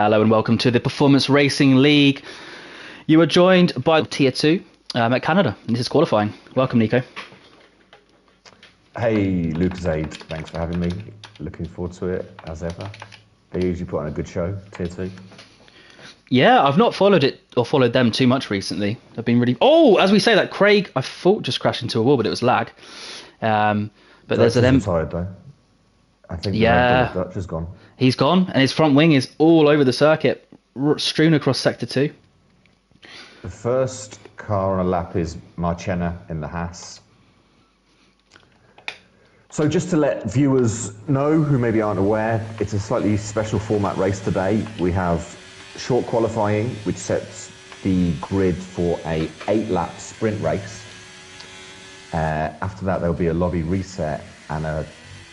Hello and welcome to the Performance Racing League. You are joined by Tier 2 at Canada, and this is qualifying. Welcome, Nico. Hey, Lucas Aid, thanks for having me. Looking forward to it, as ever. They usually put on a good show, Tier 2. Yeah, I've not followed it or followed them too much recently. I've been really... Oh, as we say that, Craig, I thought just crashed into a wall, but it was lag. But there's an... retired, though. I think the Red Bull Dutch has gone. He's gone, and his front wing is all over the circuit, strewn across Sector 2. The first car on a lap is Marchena in the Haas. So just to let viewers know who maybe aren't aware, it's a slightly special format race today. We have short qualifying, which sets the grid for a 8-lap sprint race. After that, there'll be a lobby reset and a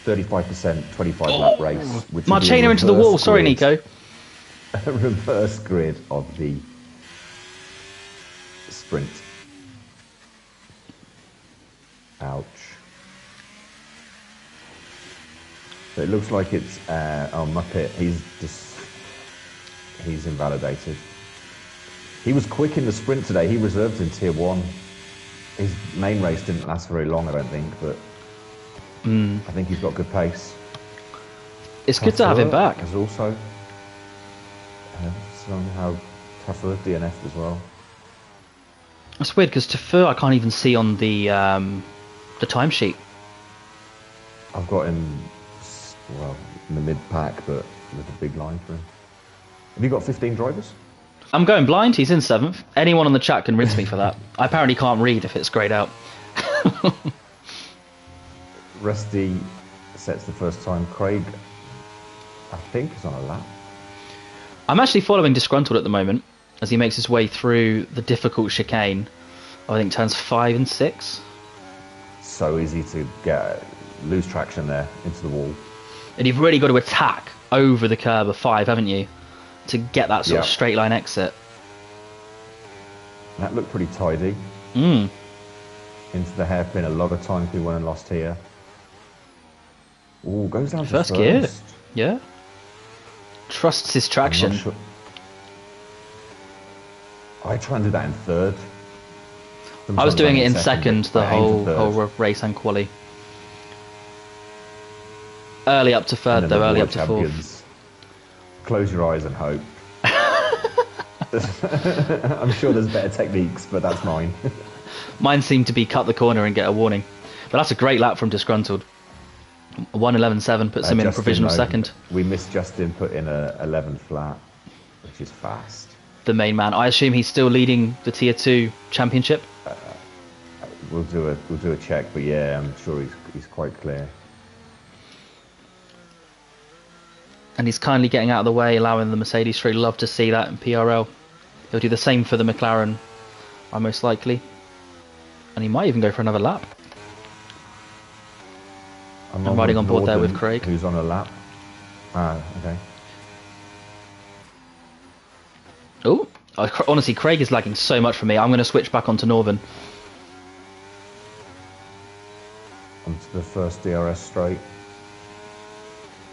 35% 25-lap race. Which Marchena into the wall. Sorry, Nico. A reverse grid of the sprint. Ouch. So it looks like it's Muppet. He's invalidated. He was quick in the sprint today. He reserved in Tier 1. His main race didn't last very long, I don't think, but I think he's got good pace. It's good to have him back. Has also somehow tougher DNF'd as well. That's weird because Tafur I can't even see on the timesheet. I've got him, well, in the mid-pack, but with a big line for him. Have you got 15 drivers? I'm going blind. He's in 7th. Anyone on the chat can rinse me for that. I apparently can't read if it's greyed out. Rusty sets the first time. Craig, I think, is on a lap. I'm actually following Disgruntled at the moment as he makes his way through the difficult chicane. I think turns 5 and 6. So easy to lose traction there into the wall. And you've really got to attack over the curb of 5, haven't you? To get that sort of straight line exit. That looked pretty tidy. Into the hairpin, a lot of time we won and lost here. Oh, goes down to first gear. Yeah. Trusts his traction. Sure. I try and do that in third. I was doing it in second the whole race and quali. Early up to third though, early up to fourth. Close your eyes and hope. I'm sure there's better techniques, but that's mine. Mine seemed to be cut the corner and get a warning. But that's a great lap from Disgruntled. 1:11.7 puts him in provisional second. We missed Justin put in a 11 flat, which is fast. The main man. I assume he's still leading the Tier 2 championship. We'll do a check, but yeah, I'm sure he's quite clear. And he's kindly getting out of the way, allowing the Mercedes through. Love to see that in PRL. He'll do the same for the McLaren, most likely. And he might even go for another lap. I'm riding on board there with Craig. Who's on a lap. Okay. Oh, honestly, Craig is lagging so much for me. I'm going to switch back onto Northern. Onto the first DRS straight.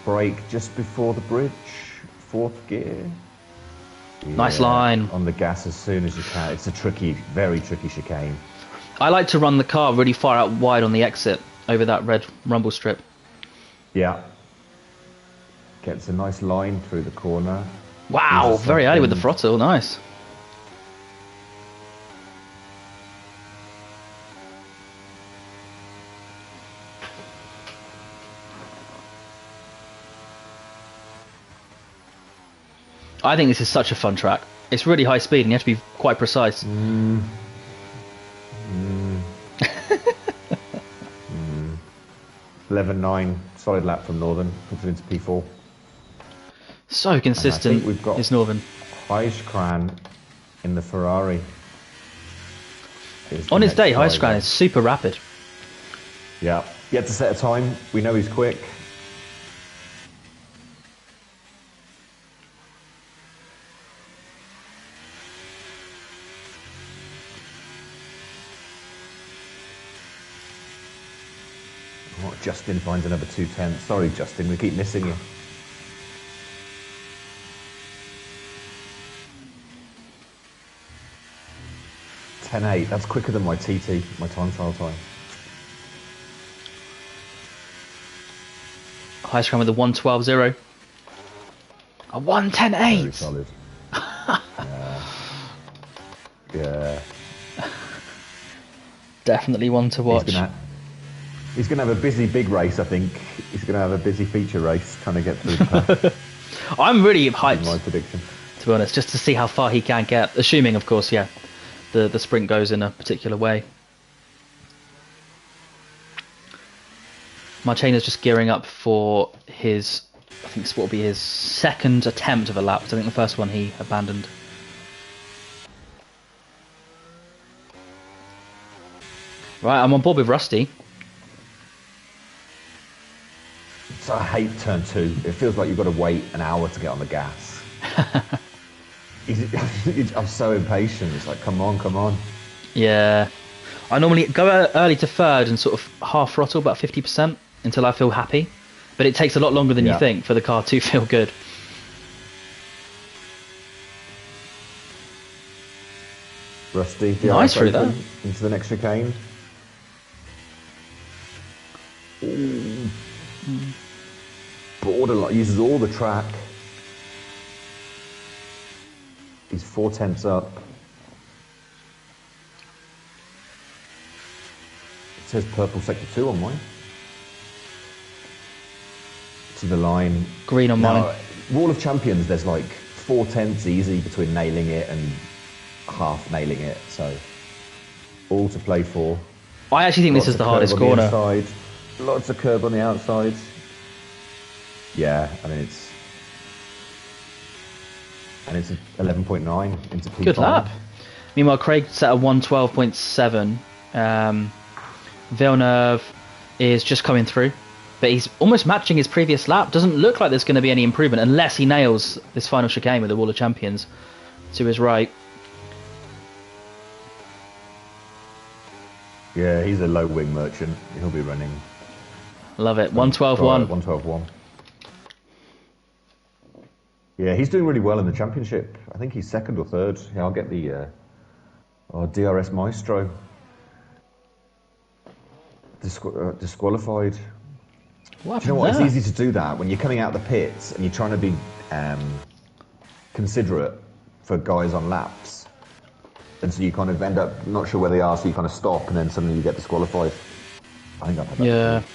Brake just before the bridge. 4th gear. Yeah, nice line. On the gas as soon as you can. It's a very tricky chicane. I like to run the car really far out wide on the exit over that red rumble strip. Yeah. Gets a nice line through the corner. Wow, very early with the throttle. Nice. I think this is such a fun track. It's really high speed and you have to be quite precise. 11.9, solid lap from Northern, puts it into P4. So consistent is Northern. Heiskran in the Ferrari. On his day, Heiskran is super rapid. Yeah, yet to set a time. We know he's quick. Oh, Justin finds another 210. Sorry, Justin, we keep missing you. 10.8. That's quicker than my TT, my time trial time. Highest round with a 1:12.0. A 1:10.8. Very solid. Yeah. Definitely one to watch. He's gonna have a busy big race, I think. He's gonna have a busy feature race trying to get through the pack. I'm really hyped, my prediction. to be honest, just to see how far he can get. Assuming, of course, yeah, the sprint goes in a particular way. Marchena's just gearing up for his, I think this will be his second attempt of a lap, because I think the first one he abandoned. Right, I'm on board with Rusty. So I hate turn 2. It feels like you've got to wait an hour to get on the gas. I'm so impatient. It's like, come on, come on. Yeah. I normally go early to third and sort of half throttle, about 50%, until I feel happy. But it takes a lot longer than you think for the car to feel good. Rusty, nice through that. Into the next chicane. Borderline, uses all the track. He's 4/10 up. It says purple sector 2 on mine. To the line. Green on mine. Wall of Champions, there's like 4/10 easy between nailing it and half nailing it, so all to play for. I actually think this is the hardest corner. Lots of curb on the outside. Yeah, I mean it's 11.9 into P5. Good lap. Meanwhile, Craig set a 1:12.7. Villeneuve is just coming through, but he's almost matching his previous lap. Doesn't look like there's going to be any improvement unless he nails this final chicane with the Wall of Champions to his right. Yeah, he's a low wing merchant. He'll be running. Love it. 1:12.1. 1:12.1. Yeah, he's doing really well in the championship. I think he's second or third. Yeah, I'll get the DRS Maestro. Disqualified. What Do you know what? It's easy to do that when you're coming out the pits and you're trying to be considerate for guys on laps. And so you kind of end up not sure where they are, so you kind of stop and then suddenly you get disqualified. I think I've had that. Yeah. Before.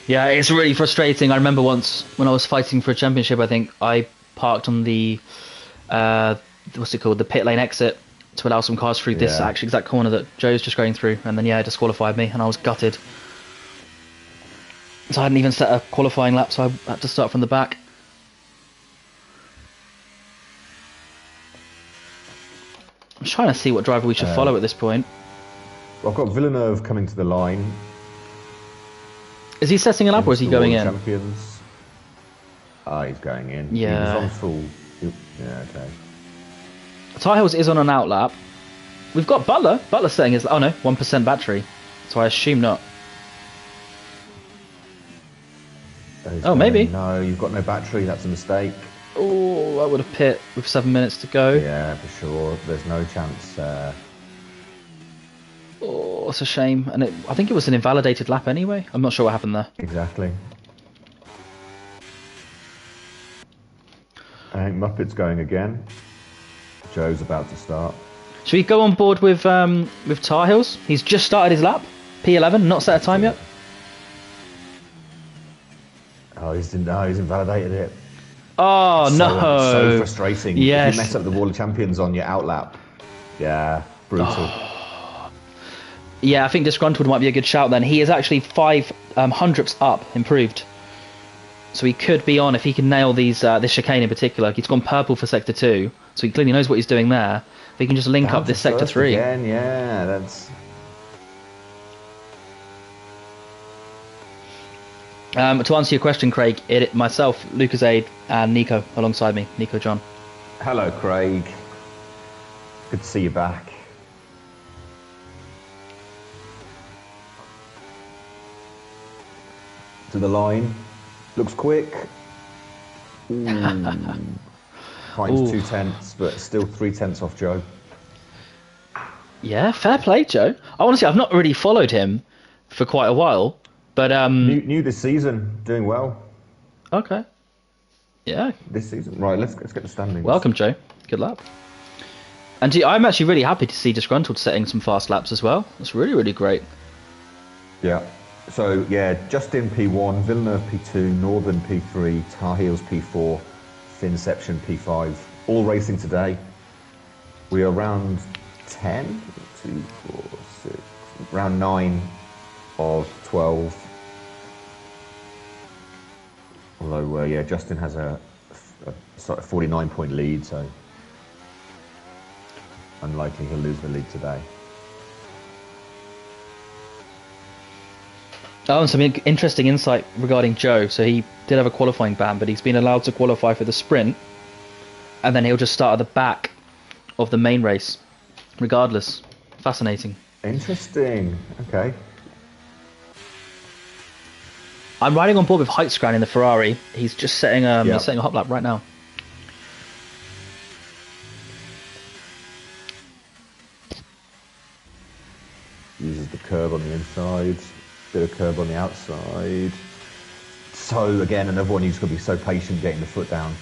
Yeah, it's really frustrating. I remember once when I was fighting for a championship, I think I parked on the, what's it called, the pit lane exit to allow some cars through this actual exact corner that Joe's just going through, and then, it disqualified me, and I was gutted. So I hadn't even set a qualifying lap, so I had to start from the back. I'm trying to see what driver we should follow at this point. Well, I've got Villeneuve coming to the line. Is he setting a lap or is he going in? Champions. He's going in. Yeah. He was on full. Yeah, okay. Tyre Hills is on an out lap. We've got Butler. Butler setting his... Oh no, 1% battery. So I assume not. Maybe. No, you've got no battery. That's a mistake. Oh, I would have pit with 7 minutes to go. Yeah, for sure. There's no chance. Oh, it's a shame. And I think it was an invalidated lap anyway. I'm not sure what happened there. Exactly. I think Muppet's going again. Joe's about to start. Should we go on board with Tar Heels? He's just started his lap. P11, not set a time yet. Oh, he's invalidated it. Oh, no. So frustrating. Yes. If you mess up the Wall of Champions on your out lap. Yeah, brutal. Oh. Yeah, I think Disgruntled might be a good shout then. He is actually 5 hundredths up, improved. So he could be on if he can nail these this chicane in particular. He's gone purple for sector 2, so he clearly knows what he's doing there. If he can just link up this sector 3. Again, yeah, that's... To answer your question, Craig, myself, Lucas Aid, and Nico alongside me, Nico John. Hello, Craig. Good to see you back. To the line. Looks quick. finds Ooh. 2/10, but still 3/10 off Joe. Yeah, fair play, Joe. Honestly, I've not really followed him for quite a while, but New this season, doing well okay, yeah. this season. Right, let's get the standings. Welcome, Joe. Good luck. And I'm actually really happy to see Disgruntled setting some fast laps as well. That's really, really great. Yeah. So yeah, Justin P1, Villeneuve P2, Northern P3, Tar Heels P4, Finception P5, all racing today. We are round 10, 2, 4, 6, round 9 of 12. Although, yeah, Justin has a 49-point lead, so unlikely he'll lose the lead today. Oh, and some interesting insight regarding Joe. So he did have a qualifying ban, but he's been allowed to qualify for the sprint, and then he'll just start at the back of the main race, regardless. Fascinating. Interesting. Okay. I'm riding on board with Heitzgran in the Ferrari. He's just setting he's setting a hot lap right now. Uses the curb on the inside, bit of curb on the outside. So again, another one who's got to be so patient getting the foot down.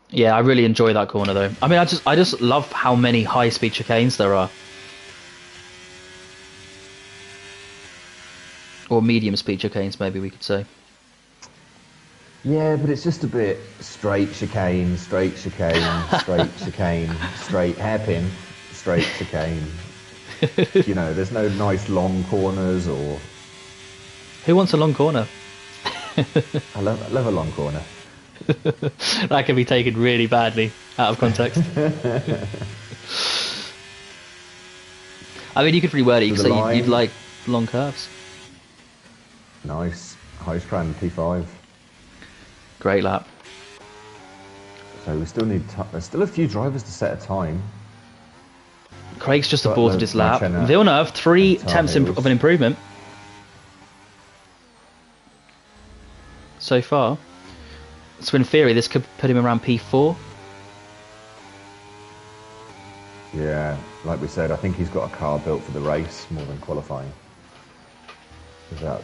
Yeah, I really enjoy that corner though. I mean, I just love how many high-speed chicanes there are. Or medium-speed chicanes, maybe we could say. Yeah, but it's just a bit straight chicane, straight chicane, straight chicane, straight hairpin, straight chicane. You know, there's no nice long corners or... Who wants a long corner? I love a long corner. That can be taken really badly out of context. I mean, you could reword it. You could say you'd like long curves. Nice. Heitzgran P5. Great lap. So we still need... There's still a few drivers to set a time. Craig's just aborted his lap. Villeneuve, 3 tenths of an improvement so far. So in theory, this could put him around P4. Yeah, like we said, I think he's got a car built for the race more than qualifying. With that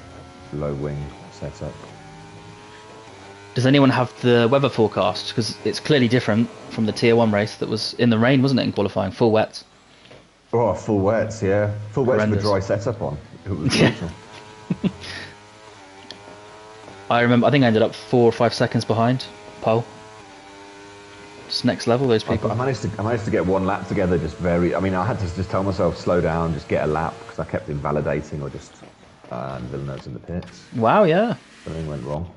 low wing setup. Does anyone have the weather forecast? Because it's clearly different from the Tier 1 race that was in the rain, wasn't it, in qualifying? Full wet. Oh, full wets, yeah. Full wets with a dry setup on. It was brutal. I remember, I think I ended up 4 or 5 seconds behind pole. Just next level, those people. I managed to get one lap together, just I mean, I had to just tell myself, slow down, just get a lap, because I kept invalidating or just Villeneuve's in the pits. Wow, yeah. Something went wrong.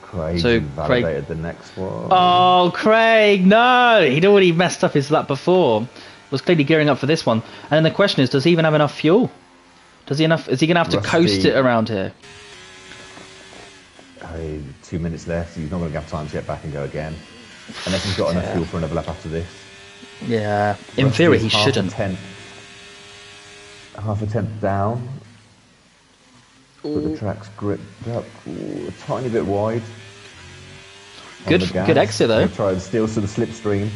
Craig invalidated the next one. Oh, Craig, no! He'd already messed up his lap before. Was clearly gearing up for this one. And then the question is, does he even have enough fuel? Is he going to have to coast it around here? 2 minutes left. He's not going to have time to get back and go again. Unless he's got enough fuel for another lap after this. Yeah, in theory he shouldn't. Half a tenth down. But the track's gripped up a tiny bit wide. Good exit though. Try and steal some slipstream.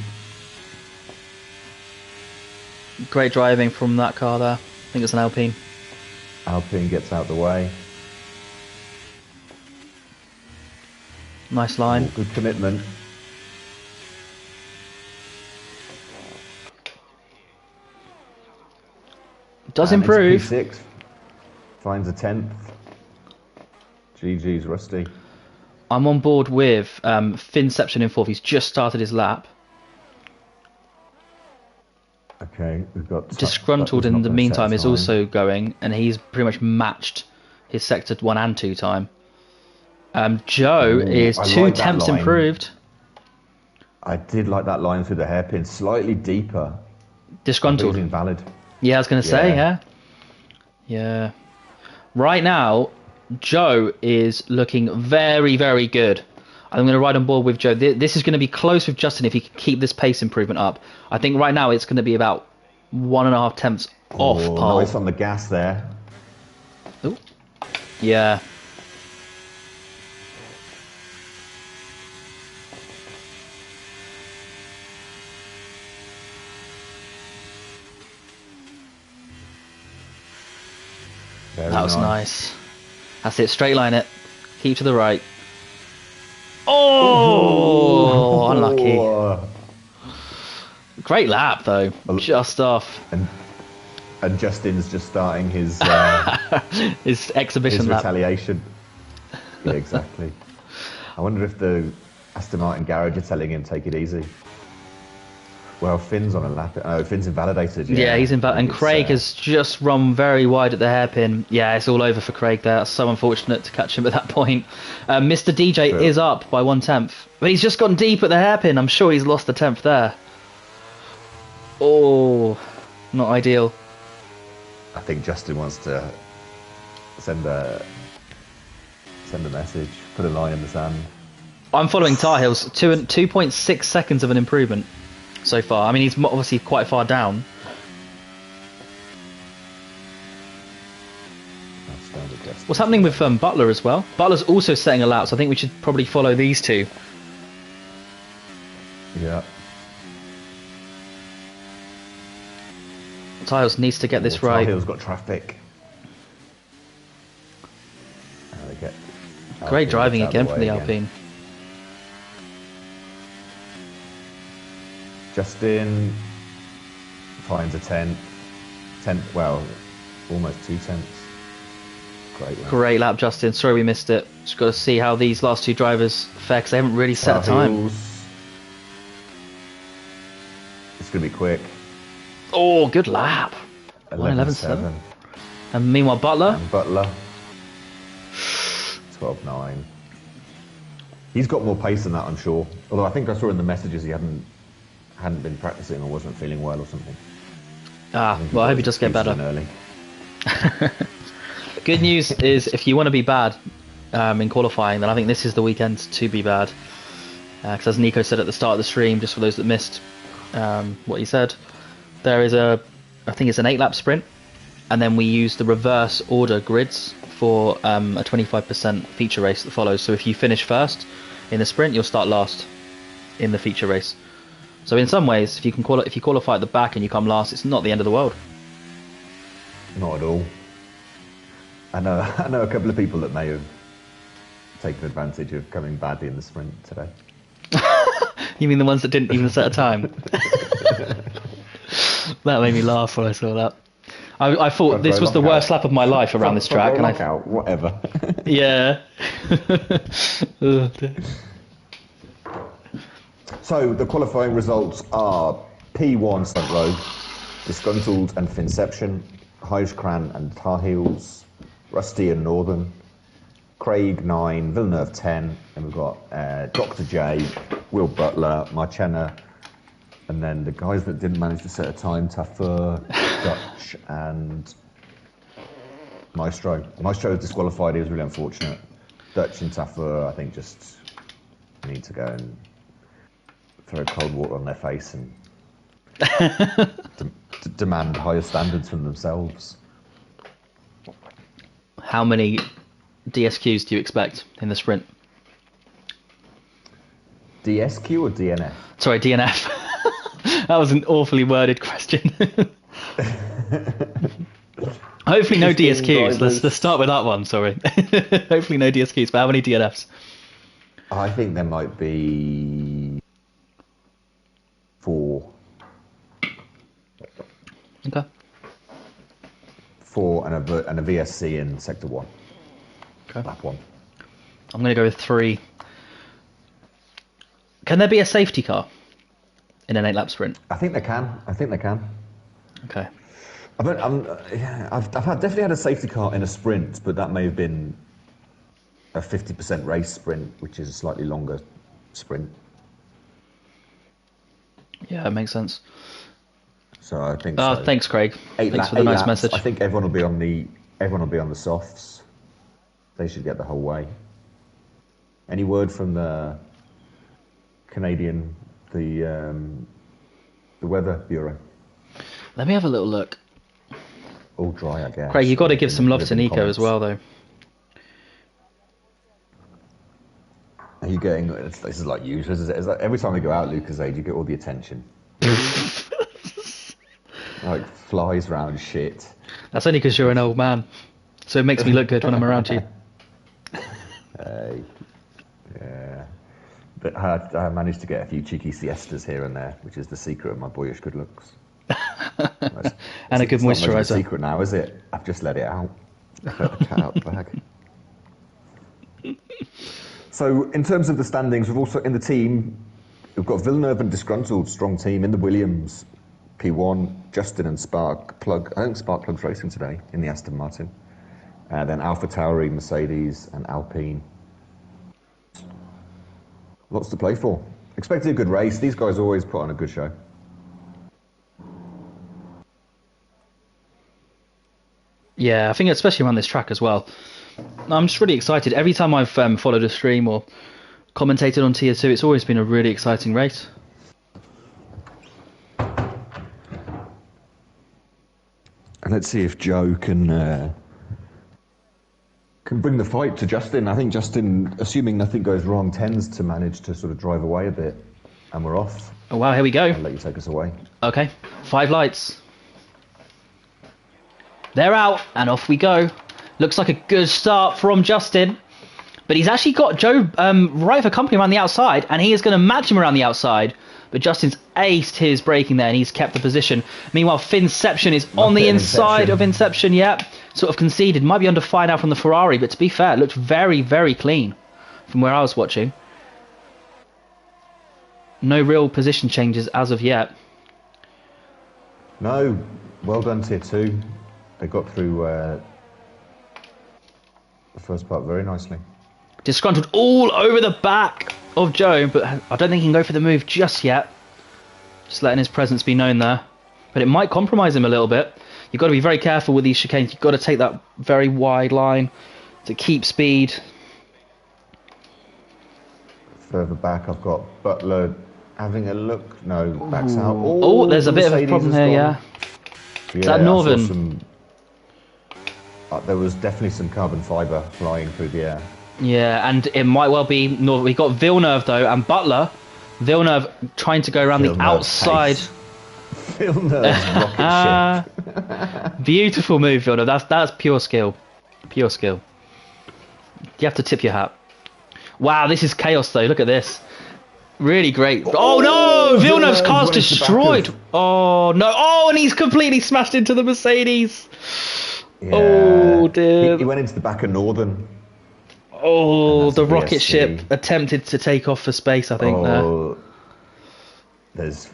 Great driving from that car there. I think it's an Alpine. Alpine gets out the way. Nice line. Good commitment. Does improve. P6 finds a 10th. GG's Rusty. I'm on board with Finception in 4th. He's just started his lap. Okay, we've got... Disgruntled in the meantime is also going, and he's pretty much matched his Sector 1 and 2 time. Joe is 2 tenths improved. I did like that line through the hairpin, slightly deeper. Disgruntled. Invalid. Yeah, I was going to say, yeah. Right now, Joe is looking very, very good. I'm going to ride on board with Joe. This is going to be close with Justin if he can keep this pace improvement up. I think right now it's going to be about 1.5 tenths off pole. Nice on the gas there. Ooh. Yeah. Very That was nice. That's it. Straight line it. Keep to the right. Oh, unlucky. Great lap though. Just off. And Justin's just starting his His exhibition his lap. retaliation. Yeah, exactly. I wonder if the Aston Martin garage are telling him take it easy. Well, Finn's on a lap. Oh, Finn's invalidated. Yeah, he's invalidated. And Craig has just run very wide at the hairpin. Yeah, it's all over for Craig there. That's so unfortunate to catch him at that point. Mr. DJ is up by 1/10. But he's just gone deep at the hairpin. I'm sure he's lost the 10th there. Oh, not ideal. I think Justin wants to send a message, put a line in the sand. I'm following Tar Heels. 2.6 seconds of an improvement so far. I mean, he's obviously quite far down. What's happening with Butler as well? Butler's also setting a lap, so I think we should probably follow these two. Yeah. Tar Heels needs to get this right. Tar Heels got traffic. Great driving again from the Alpine. Justin finds a 10th, well, almost 2/10. Great lap, Justin. Sorry we missed it. Just got to see how these last two drivers fare because they haven't really set a time. It's going to be quick. Oh, good lap. 11.7. And meanwhile, Butler. 12.9. He's got more pace than that, I'm sure. Although I think I saw in the messages he hadn't been practicing or wasn't feeling well or something. Well, I hope he does get better. Early. Good news is if you want to be bad in qualifying, then I think this is the weekend to be bad. Because as Nico said at the start of the stream, just for those that missed what he said, there is I think it's an 8-lap sprint, and then we use the reverse order grids for a 25% feature race that follows. So if you finish first in the sprint, you'll start last in the feature race. So in some ways, if you qualify at the back and you come last, it's not the end of the world. Not at all. I know a couple of people that may have taken advantage of coming badly in the sprint today. You mean the ones that didn't even set a time? That made me laugh when I saw that. I thought this was the worst lap of my life around this track, and whatever. Yeah. So the qualifying results are P1 Stunt Row, Disgruntled and Finception, Huijskran and Tar Heels, Rusty and Northern, Craig 9, Villeneuve 10, and we've got Dr. J, Will Butler, Marchena, and then the guys that didn't manage to set a time, Tafur, Dutch, and Maestro. Maestro was disqualified, he was really unfortunate. Dutch and Tafur, I think, just need to go and throw cold water on their face and demand higher standards from themselves. How many DSQs do you expect in the sprint? DSQ or DNF? Sorry, DNF. That was an awfully worded question. Hopefully no DSQs. Let's start with that one, sorry. Hopefully no DSQs, but how many DNFs? I think there might be 4. Okay. 4 and a VSC in Sector 1. Okay. Lap 1. I'm going to go with 3. Can there be a safety car in an 8-lap sprint? I think they can. Okay. I've definitely had a safety car in a sprint, but that may have been a 50% race sprint, which is a slightly longer sprint. Yeah, that makes sense. So I think. Thanks, Craig. Thanks for the nice message. I think everyone will be on the softs. They should get the whole way. Any word from the Canadian, the Weather Bureau? Let me have a little look. All dry, I guess. Craig, you've got to give some love to Nico as well, though. Are you getting? This is like usual. It's like every time we go out, Lucas Age, you get all the attention. Like flies round shit. That's only because you're an old man. so it makes me look good when I'm around you. Yeah. But I managed to get a few cheeky siestas here and there, which is the secret of my boyish good looks. And a good it's not much of a moisturiser. secret now, is it? I've just let it out. Let the cat out the bag. So, in terms of the standings, we've also in the team, we've got Villeneuve and Disgruntled, strong team in the Williams, P1, Justin and Spark Plug. I think Spark Plug's racing today in the Aston Martin. Then Alpha Tauri, Mercedes, and Alpine. Lots to play for. Expecting a good race. These guys always put on a good show. Yeah, I think especially around this track as well. I'm just really excited. Every time I've followed a stream or commentated on Tier 2, it's always been a really exciting race. And let's see if Joe can bring the fight to Justin. I think Justin, assuming nothing goes wrong, tends to manage to sort of drive away a bit. And we're off. Oh wow, here we go. I'll let you take us away. Okay, 5 lights. They're out, and off we go. Looks like a good start from Justin. But he's actually got Joe right for company around the outside, and he is going to match him around the outside. But Justin's aced his braking there, and he's kept the position. Meanwhile, Finception is on the inside of Inception, yep. Sort of conceded. Might be under fire now from the Ferrari, but to be fair, it looked very, very clean from where I was watching. No real position changes as of yet. No, well done Tier 2. They got through the first part very nicely. Disgruntled all over the back of Joe, but I don't think he can go for the move just yet. Just letting his presence be known there. But it might compromise him a little bit. You've got to be very careful with these chicanes. You've got to take that very wide line to keep speed. Further back, I've got Butler having a look. No, backs out. Oh, there's a bit of a problem here, yeah. Is that Northern? There was definitely some carbon fibre flying through the air. Yeah, and it might well be Northern. We've got Villeneuve, though, and Butler. Villeneuve trying to go around the outside. Villeneuve's rocket ship. Beautiful move, Villeneuve. That's pure skill. Pure skill. You have to tip your hat. Wow, this is chaos, though. Look at this. Really great. Oh, no! Villeneuve's car's destroyed. Oh, no. Oh, and he's completely smashed into the Mercedes. Yeah. Oh, dear. He went into the back of Northern. Oh, the rocket ship attempted to take off for space, I think, there. There's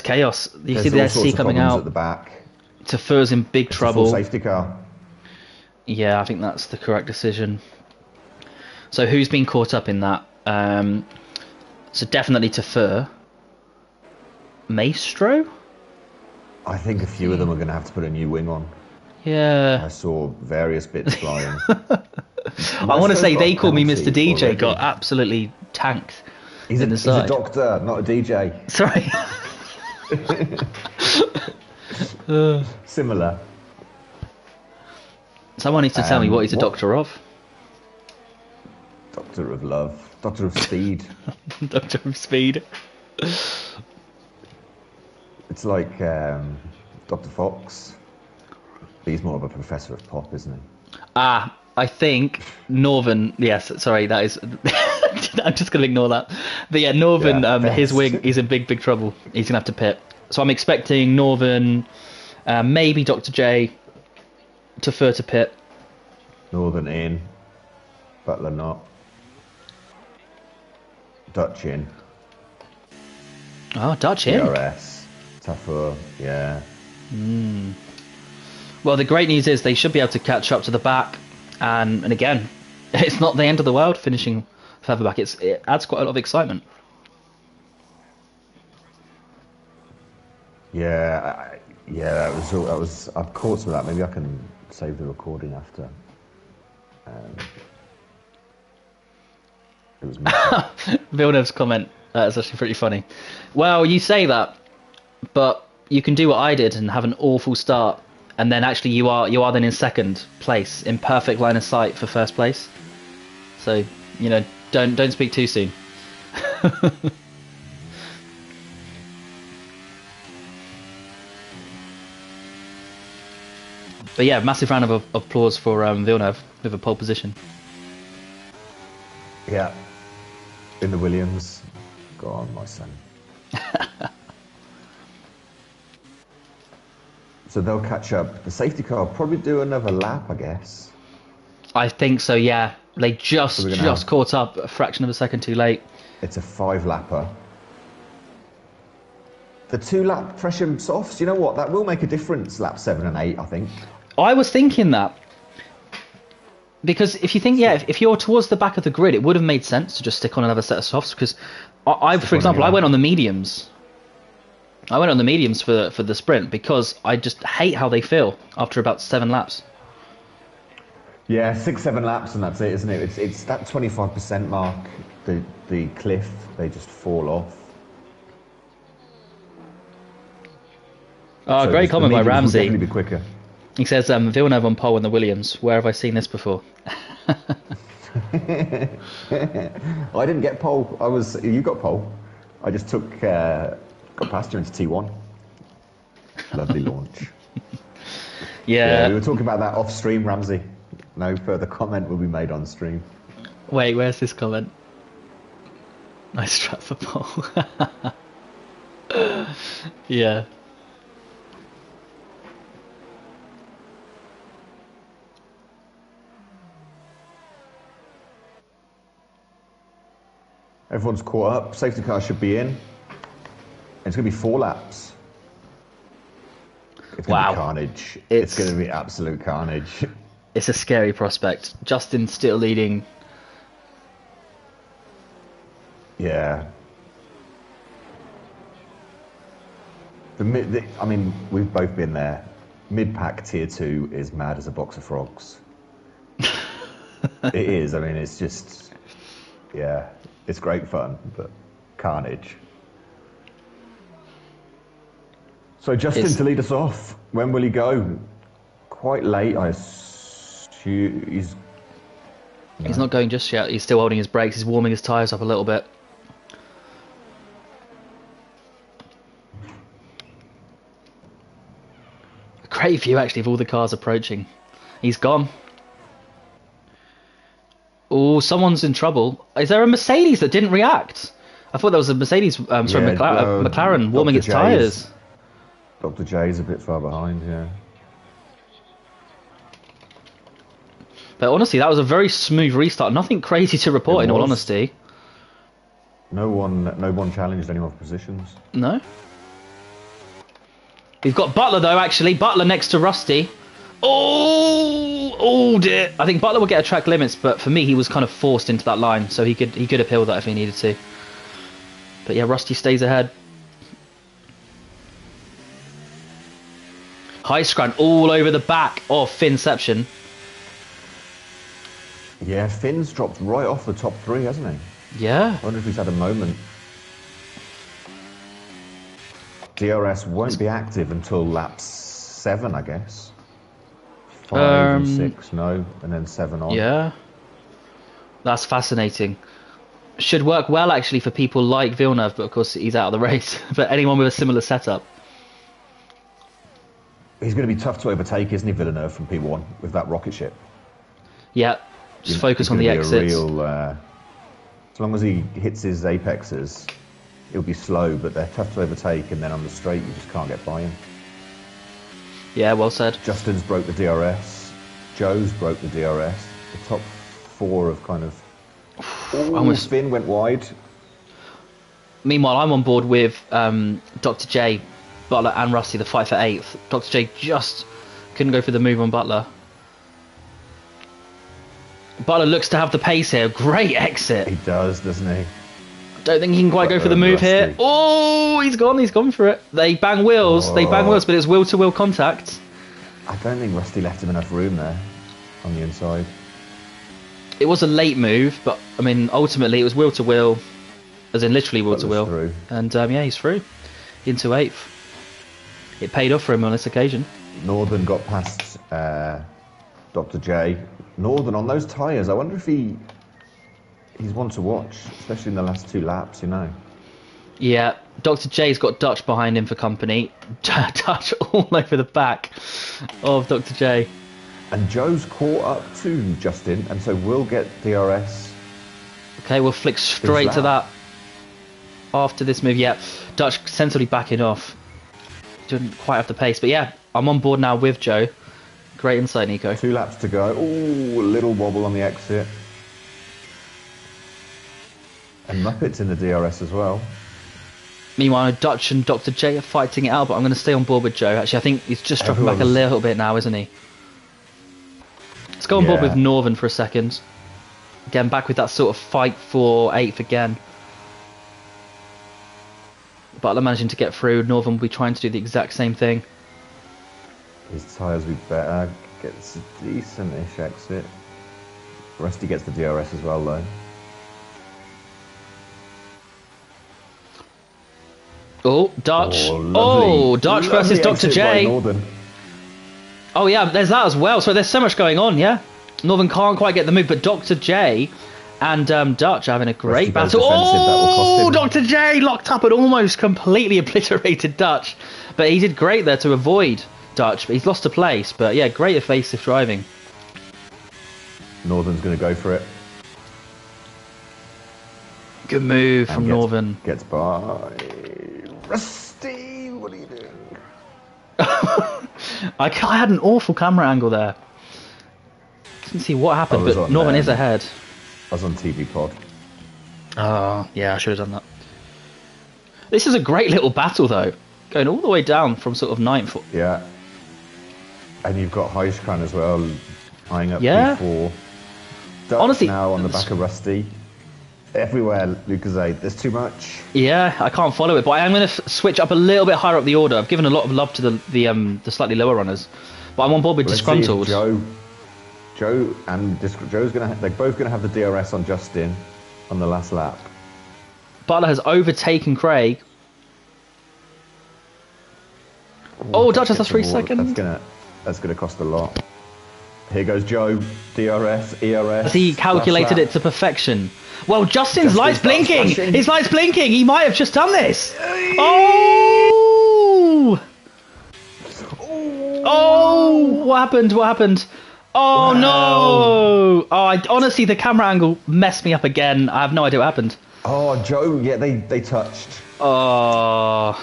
chaos. You see the SC coming out. At the back. Tafur's in big trouble. Full safety car. Yeah, I think that's the correct decision. So who's been caught up in that? So definitely Tafur. Maestro? I think a few of them are going to have to put a new wing on. Yeah. I saw various bits flying. I want to say they called me Mr. DJ, already. Got absolutely tanked. He's a doctor, not a DJ. Sorry. Similar. Someone needs to tell me what he's a doctor of. Doctor of love. Doctor of speed. Doctor of speed. It's like Dr. Fox. He's more of a professor of pop, isn't he? I think Northern. Yes, sorry, that is. I'm just gonna ignore that. But yeah, Northern. His wing. He's in big trouble. He's gonna have to pit. So I'm expecting Northern, maybe Dr. J, Tafur to pit. Northern in. Butler not. Dutch in. Oh, Dutch in. DRS. Tafur. Yeah. Well, the great news is they should be able to catch up to the back, and again, it's not the end of the world finishing further back. It adds quite a lot of excitement. Yeah, that was. I've caught some of that. Maybe I can save the recording after. It was Villeneuve's comment. That's actually pretty funny. Well, you say that, but you can do what I did and have an awful start. And then actually you are then in second place in perfect line of sight for first place. So, don't speak too soon. But yeah, massive round of applause for Villeneuve with a pole position. Yeah. In the Williams. Go on, my son. So they'll catch up. The safety car will probably do another lap, I guess. I think so, yeah. They just caught up a fraction of a second too late. It's a 5-lapper. The 2-lap pressure softs, you know what? That will make a difference, lap 7 and 8, I think. I was thinking that. Because if you think, if you're towards the back of the grid, it would have made sense to just stick on another set of softs. Because for example, I went on the mediums. I went on the mediums for the sprint because I just hate how they feel after about 7 laps. Yeah, 6-7 laps and that's it, isn't it? It's that 25% mark, the cliff, they just fall off. Oh, so great comment by Ramsey. Will definitely be quicker. He says, Villeneuve on pole in the Williams. Where have I seen this before? I didn't get pole. You got pole. I just got past you into T1. Lovely launch. Yeah. We were talking about that off stream, Ramsey. No further comment will be made on stream. Wait, where's this comment? Nice trap for pole. Yeah. Everyone's caught up. Safety car should be in. And it's going to be 4 laps. It's going to be carnage. It's going to be absolute carnage. It's a scary prospect. Justin still leading. Yeah. I mean, we've both been there. Mid-pack tier 2 is mad as a box of frogs. It is. I mean, it's just... Yeah. It's great fun, but carnage. So Justin to lead us off. When will he go? Quite late, I assume. He's not going just yet. He's still holding his brakes. He's warming his tyres up a little bit. Great view, actually, of all the cars approaching. He's gone. Oh, someone's in trouble. Is there a Mercedes that didn't react? I thought there was a Mercedes, McLaren warming its tyres. Dr. J's a bit far behind, yeah. But honestly, that was a very smooth restart. Nothing crazy to report, in all honesty. No one challenged anyone's positions. No. We've got Butler, though, actually. Butler next to Rusty. Oh dear. I think Butler would get a track limits, but for me, he was kind of forced into that line, so he could appeal that if he needed to. But yeah, Rusty stays ahead. High scrun all over the back of Finnception. Yeah, Finn's dropped right off the top 3, hasn't he? Yeah. I wonder if he's had a moment. DRS won't be active until lap 7, I guess. 5 and 6, no, and then 7 on. Yeah. That's fascinating. Should work well, actually, for people like Villeneuve, but of course he's out of the race. But anyone with a similar setup. He's going to be tough to overtake, isn't he, Villeneuve, from P1 with that rocket ship? Yeah, just focus on the exits. As long as he hits his apexes, he'll be slow, but they're tough to overtake, and then on the straight, you just can't get by him. Yeah, well said. Justin's broke the DRS. Joe's broke the DRS. The top 4 have kind of... Almost. Finn went wide. Meanwhile, I'm on board with Dr. J, Butler and Rusty, the fight for 8th. Dr. J just couldn't go for the move on Butler. Butler looks to have the pace here. Great exit. He does, doesn't he? Don't think he can quite go for the move here. Oh, he's gone for it. They bang wheels, but it's wheel-to-wheel contact. I don't think Rusty left him enough room there on the inside. It was a late move, but I mean, ultimately it was wheel-to-wheel, as in literally wheel-to-wheel. And yeah, he's through into 8th. It paid off for him on this occasion. Northern got past Dr. J. Northern on those tyres, I wonder if he's one to watch, especially in the last 2 laps, you know. Yeah, Dr. J's got Dutch behind him for company. Dutch all over the back of Dr. J. And Joe's caught up to Justin, and so we'll get DRS. Okay, we'll flick straight to that after this move. Yeah, Dutch sensibly backing off. Didn't quite have the pace, but yeah, I'm on board now with Joe. Great insight, Nico. 2 laps to go. Ooh, a little wobble on the exit. And Muppet's in the DRS as well. Meanwhile, Dutch and Dr. J are fighting it out, but I'm going to stay on board with Joe. Actually, I think he's just dropping back a little bit now, isn't he? Let's go on board with Northern for a second. Again, back with that sort of fight for 8th again. Butler managing to get through. Northern will be trying to do the exact same thing. His tyres will be better. Gets a decent-ish exit. Rusty gets the DRS as well, though. Oh, Dutch. Oh, Dutch versus Dr. J. Oh, yeah, there's that as well. So there's so much going on, yeah? Northern can't quite get the move, but Dr. J and Dutch are having a great battle. Oh, Dr. J locked up and almost completely obliterated Dutch. But he did great there to avoid Dutch. But he's lost a place. But yeah, great evasive driving. Northern's going to go for it. Good move from Northern. Gets by. Rusty, what are you doing? I had an awful camera angle there. Didn't see what happened, but Northern is ahead. I was on TV pod. Oh, yeah, I should have done that. This is a great little battle, though. Going all the way down from sort of 9th. Yeah. And you've got Heiskran as well, eyeing up P4. Dutch honestly, now on the back of Rusty. Everywhere, Lucas, there's too much. Yeah, I can't follow it, but I am going to switch up a little bit higher up the order. I've given a lot of love to the slightly lower runners, but I'm on board with Disgruntled. Joe and Joe's they're both gonna have the DRS on Justin on the last lap. Butler has overtaken Craig. Oh, Dutch has 3 seconds. That's gonna cost a lot. Here goes Joe. DRS, ERS. Has he calculated it to perfection? Well, Justin's light's blinking. His light's blinking. He might have just done this. Oh! Oh! What happened? What happened? Oh, wow. No! Oh, honestly, the camera angle messed me up again. I have no idea what happened. Oh, Joe, yeah, they touched. Oh.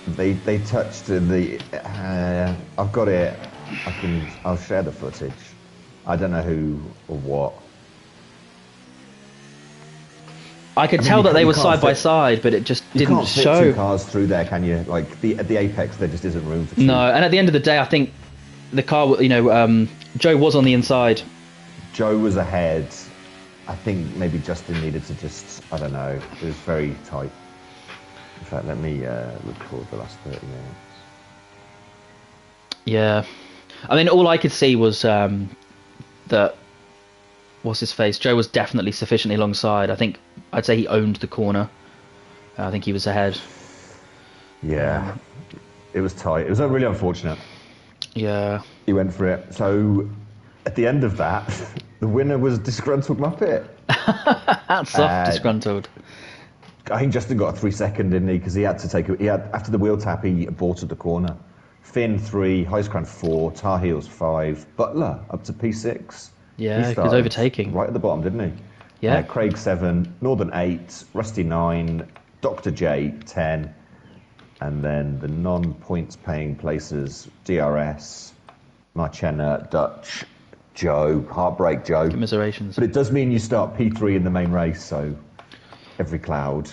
They touched in the... I've got it. I'll share the footage. I don't know who or what. I could tell that they were side by side, but it just didn't show. You can't fit 2 cars through there, can you? Like, at the apex, there just isn't room for 2. No, and at the end of the day, I think the car, Joe was on the inside. Joe was ahead. I think maybe Justin needed to just, I don't know. It was very tight. In fact, let me record the last 30 minutes. Yeah. I mean, all I could see was that, what's his face? Joe was definitely sufficiently alongside. I'd say he owned the corner. I think he was ahead. Yeah. It was tight. It was really unfortunate. Yeah. He went for it. So, at the end of that, the winner was Disgruntled Muppet. That's off, Disgruntled. I think Justin got a 3 second, didn't he? Because he had to take after the wheel tap, he aborted the corner. Finn 3, Heiskran 4, Tar Heels 5, Butler up to P6. Yeah, he was overtaking. Right at the bottom, didn't he? Yeah. Craig 7, Northern 8, Rusty 9, Dr. J 10, and then the non-points paying places, DRS, Marchena, Dutch, Joe, Heartbreak Joe. Commiserations. But it does mean you start P3 in the main race, so every cloud.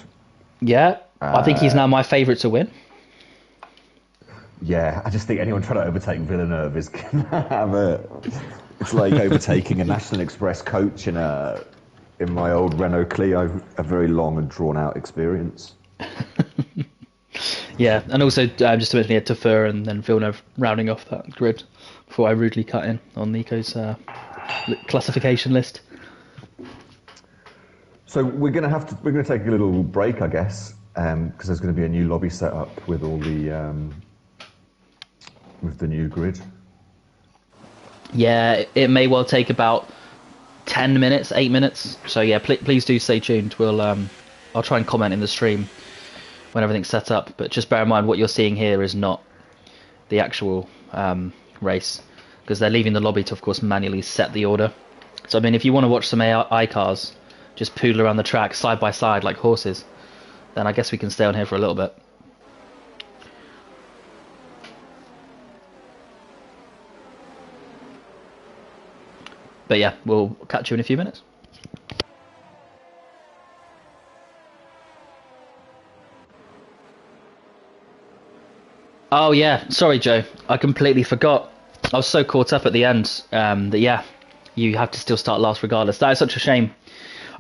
Yeah, I think he's now my favourite to win. Yeah, I just think anyone trying to overtake Villeneuve is going to have it's like overtaking a National Express coach in my old Renault Clio, a very long and drawn out experience. Yeah, and also just to mention, he had Tafur and then Villeneuve rounding off that grid before I rudely cut in on Nico's classification list. So we're going to take a little break, I guess, because there's going to be a new lobby set up with all the with the new grid. Yeah, it may well take about 10 minutes, 8 minutes. So yeah, please do stay tuned. I'll I'll try and comment in the stream when everything's set up. But just bear in mind what you're seeing here is not the actual race, because they're leaving the lobby to, of course, manually set the order. So I mean, if you want to watch some AI cars just poodle around the track side by side like horses, then I guess we can stay on here for a little bit. But yeah, we'll catch you in a few minutes. Oh yeah, sorry Joe, I completely forgot. I was so caught up at the end that yeah, you have to still start last regardless. That is such a shame.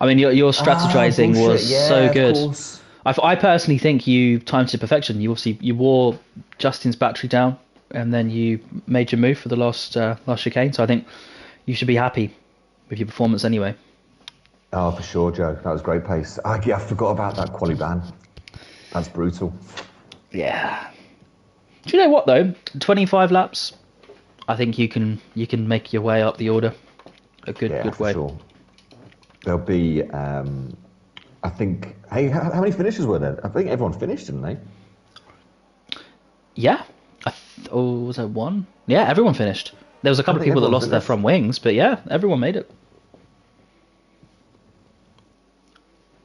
I mean, your strategizing was so good. I personally think you timed it to perfection. You wore Justin's battery down, and then you made your move for the last chicane. So I think you should be happy with your performance anyway. Oh, for sure, Joe. That was great pace. Yeah, I forgot about that quali ban. That's brutal. Yeah. Do you know what though? 25 laps. I think you can make your way up the order a good way. Sure. There'll be, I think. Hey, how many finishes were there? I think everyone finished, didn't they? Yeah. Was there one? Yeah, everyone finished. There was a couple of people that lost their front wings, but yeah, everyone made it.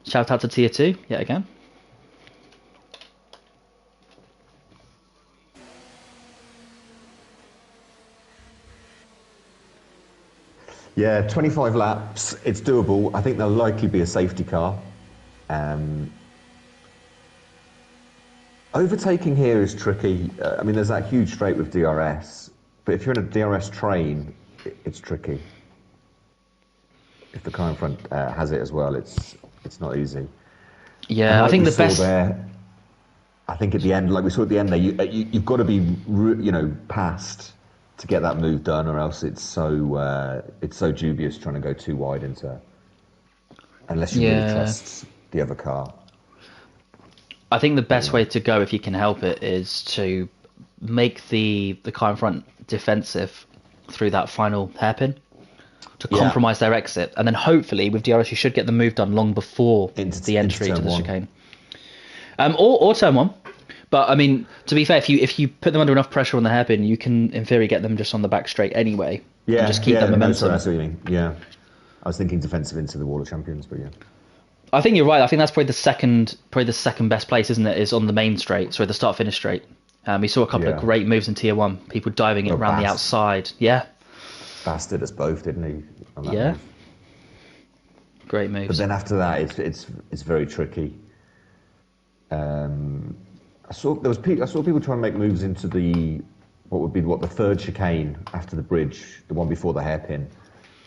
Shout out to Tier 2 yet again. Yeah, 25 laps. It's doable. I think there'll likely be a safety car. Overtaking here is tricky. I mean, there's that huge straight with DRS, but if you're in a DRS train, it's tricky. If the car in front has it as well, it's not easy. Yeah, I think the best. I think at the end, like we saw at the end there, you've got to be, past to get that move done, or else it's so dubious trying to go too wide into, unless you really trust the other car. I think the best way to go, if you can help it, is to make the car in front defensive through that final hairpin to compromise their exit, and then hopefully with DRS you should get the move done long before the entry to the chicane, or turn one. But I mean, to be fair, if you put them under enough pressure on the hairpin, you can in theory get them just on the back straight anyway. Yeah, and just keep them momentum. I see what you mean. Yeah, I was thinking defensive into the Wall of Champions, but yeah. I think you're right. I think that's probably the second best place, isn't it? Is on the main straight, sorry, the start finish straight. We saw a couple of great moves in Tier 1, people diving it around the outside. Yeah. Bass did us both, didn't he? On that move. Great moves. But then after that, it's very tricky. I saw people trying to make moves into the third chicane after the bridge, the one before the hairpin.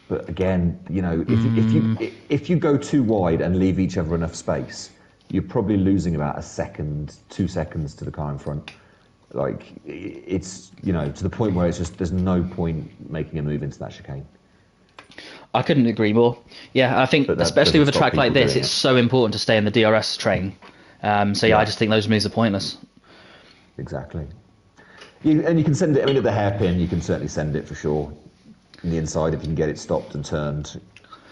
But again, if you go too wide and leave each other enough space, you're probably losing about 2 seconds to the car in front. Like it's to the point where it's just there's no point making a move into that chicane. I couldn't agree more. Yeah, I think especially with a track like this, it's so important to stay in the DRS train. I just think those moves are pointless. Exactly. And you can send it. I mean, at the hairpin, you can certainly send it for sure. In the inside, if you can get it stopped and turned.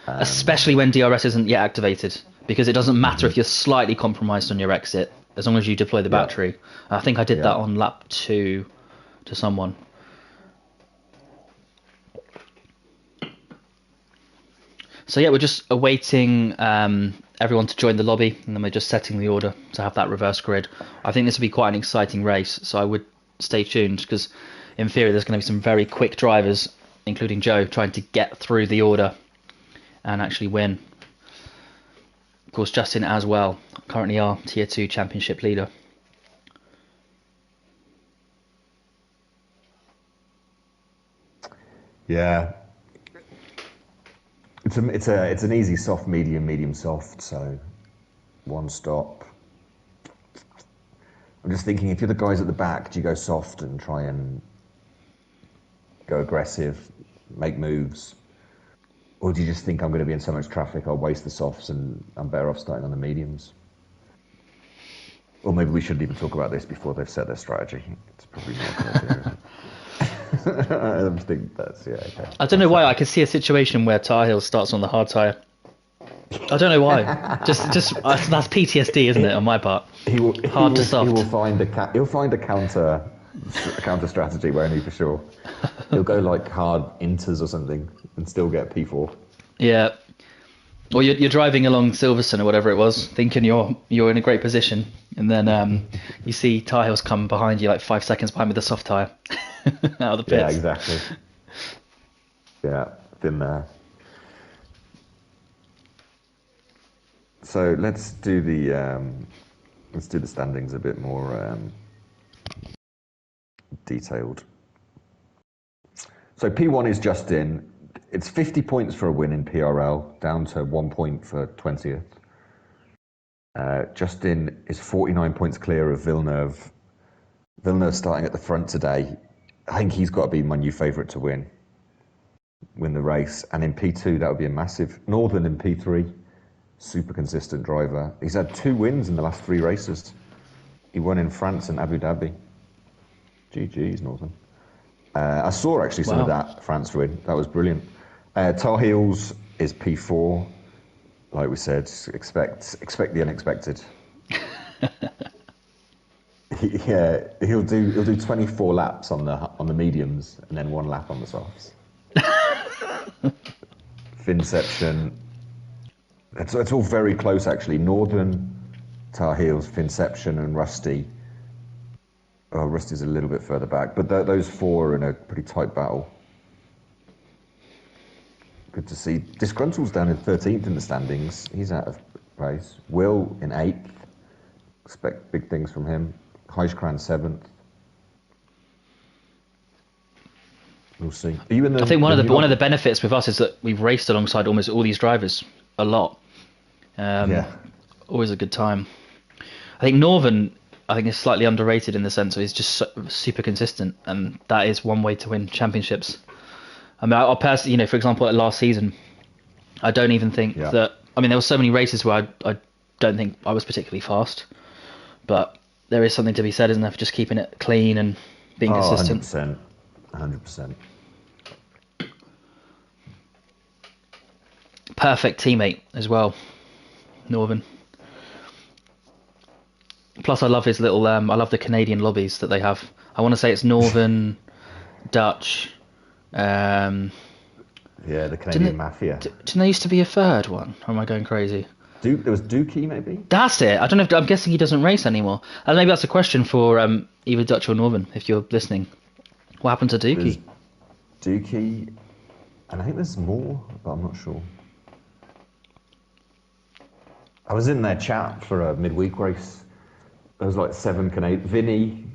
Especially when DRS isn't yet activated, because it doesn't matter if you're slightly compromised on your exit, as long as you deploy the battery. I think I did that on lap 2 to someone. So yeah, we're just awaiting everyone to join the lobby, and then we're just setting the order to have that reverse grid. I think this will be quite an exciting race, so I would stay tuned, because in theory there's going to be some very quick drivers, including Joe, trying to get through the order and actually win. Of course, Justin as well, currently our Tier 2 championship leader. Yeah. It's an easy soft, medium soft, so one stop. I'm just thinking, if you're the guys at the back, do you go soft and try and go aggressive, make moves? Or do you just think, I'm going to be in so much traffic, I'll waste the softs and I'm better off starting on the mediums? Or maybe we shouldn't even talk about this before they've set their strategy. It's probably more clear. I think that's, okay. I don't know why, I can see a situation where Tar Heel starts on the hard tyre. I don't know why. Just that's PTSD, isn't it, on my part? Hard to He soft. will find he'll find a counter strategy, won't he, for sure? He'll go like hard inters or something and still get P4. Yeah. Or you're driving along Silverstone or whatever it was, thinking you're in a great position, and then you see tyre hills come behind you like 5 seconds behind with a soft tyre out of the Yeah, pits. exactly. Yeah, been there. So let's do the standings a bit more detailed. So P1 is just in. It's 50 points for a win in PRL, down to 1 point for 20th. Justin is 49 points clear of Villeneuve. Villeneuve starting at the front today. I think he's got to be my new favourite to win the race. And in P2, that would be a massive. Northern in P3, super consistent driver. He's had 2 wins in the last 3 races. He won in France and Abu Dhabi. GG's, Northern. I saw actually some of that France win. That was brilliant. Tar Heels is P4. Like we said, expect the unexpected. He'll do 24 laps on the mediums and then 1 lap on the softs. Finception. It's all very close actually. Northern, Tar Heels, Finception, and Rusty. Oh, Rusty's a little bit further back, but those 4 are in a pretty tight battle. Good to see. Disgruntled's down in 13th in the standings. He's out of place. Will in 8th. Expect big things from him. Heiskran 7th. We'll see. Are you in the, I think one of the benefits with us is that we've raced alongside almost all these drivers a lot. Yeah. Always a good time. I think Northern, is slightly underrated in the sense that he's just super consistent, and that is one way to win championships. I mean, I'll personally, for example, at last season, I don't even think that. I mean, there were so many races where I don't think I was particularly fast, but there is something to be said, isn't there, for just keeping it clean and being consistent. 100%. Perfect teammate as well, Northern. Plus, I love his little. I love the Canadian lobbies that they have. I want to say it's Northern, Dutch. The Canadian Mafia. Didn't there used to be a third one? Or am I going crazy? There was Dookie, maybe? That's it. I don't know. I'm guessing he doesn't race anymore. And maybe that's a question for either Dutch or Northern, if you're listening. What happened to Dookie? There's Dookie, and I think there's more, but I'm not sure. I was in their chat for a midweek race. There was like 7 Canadian. Vinny.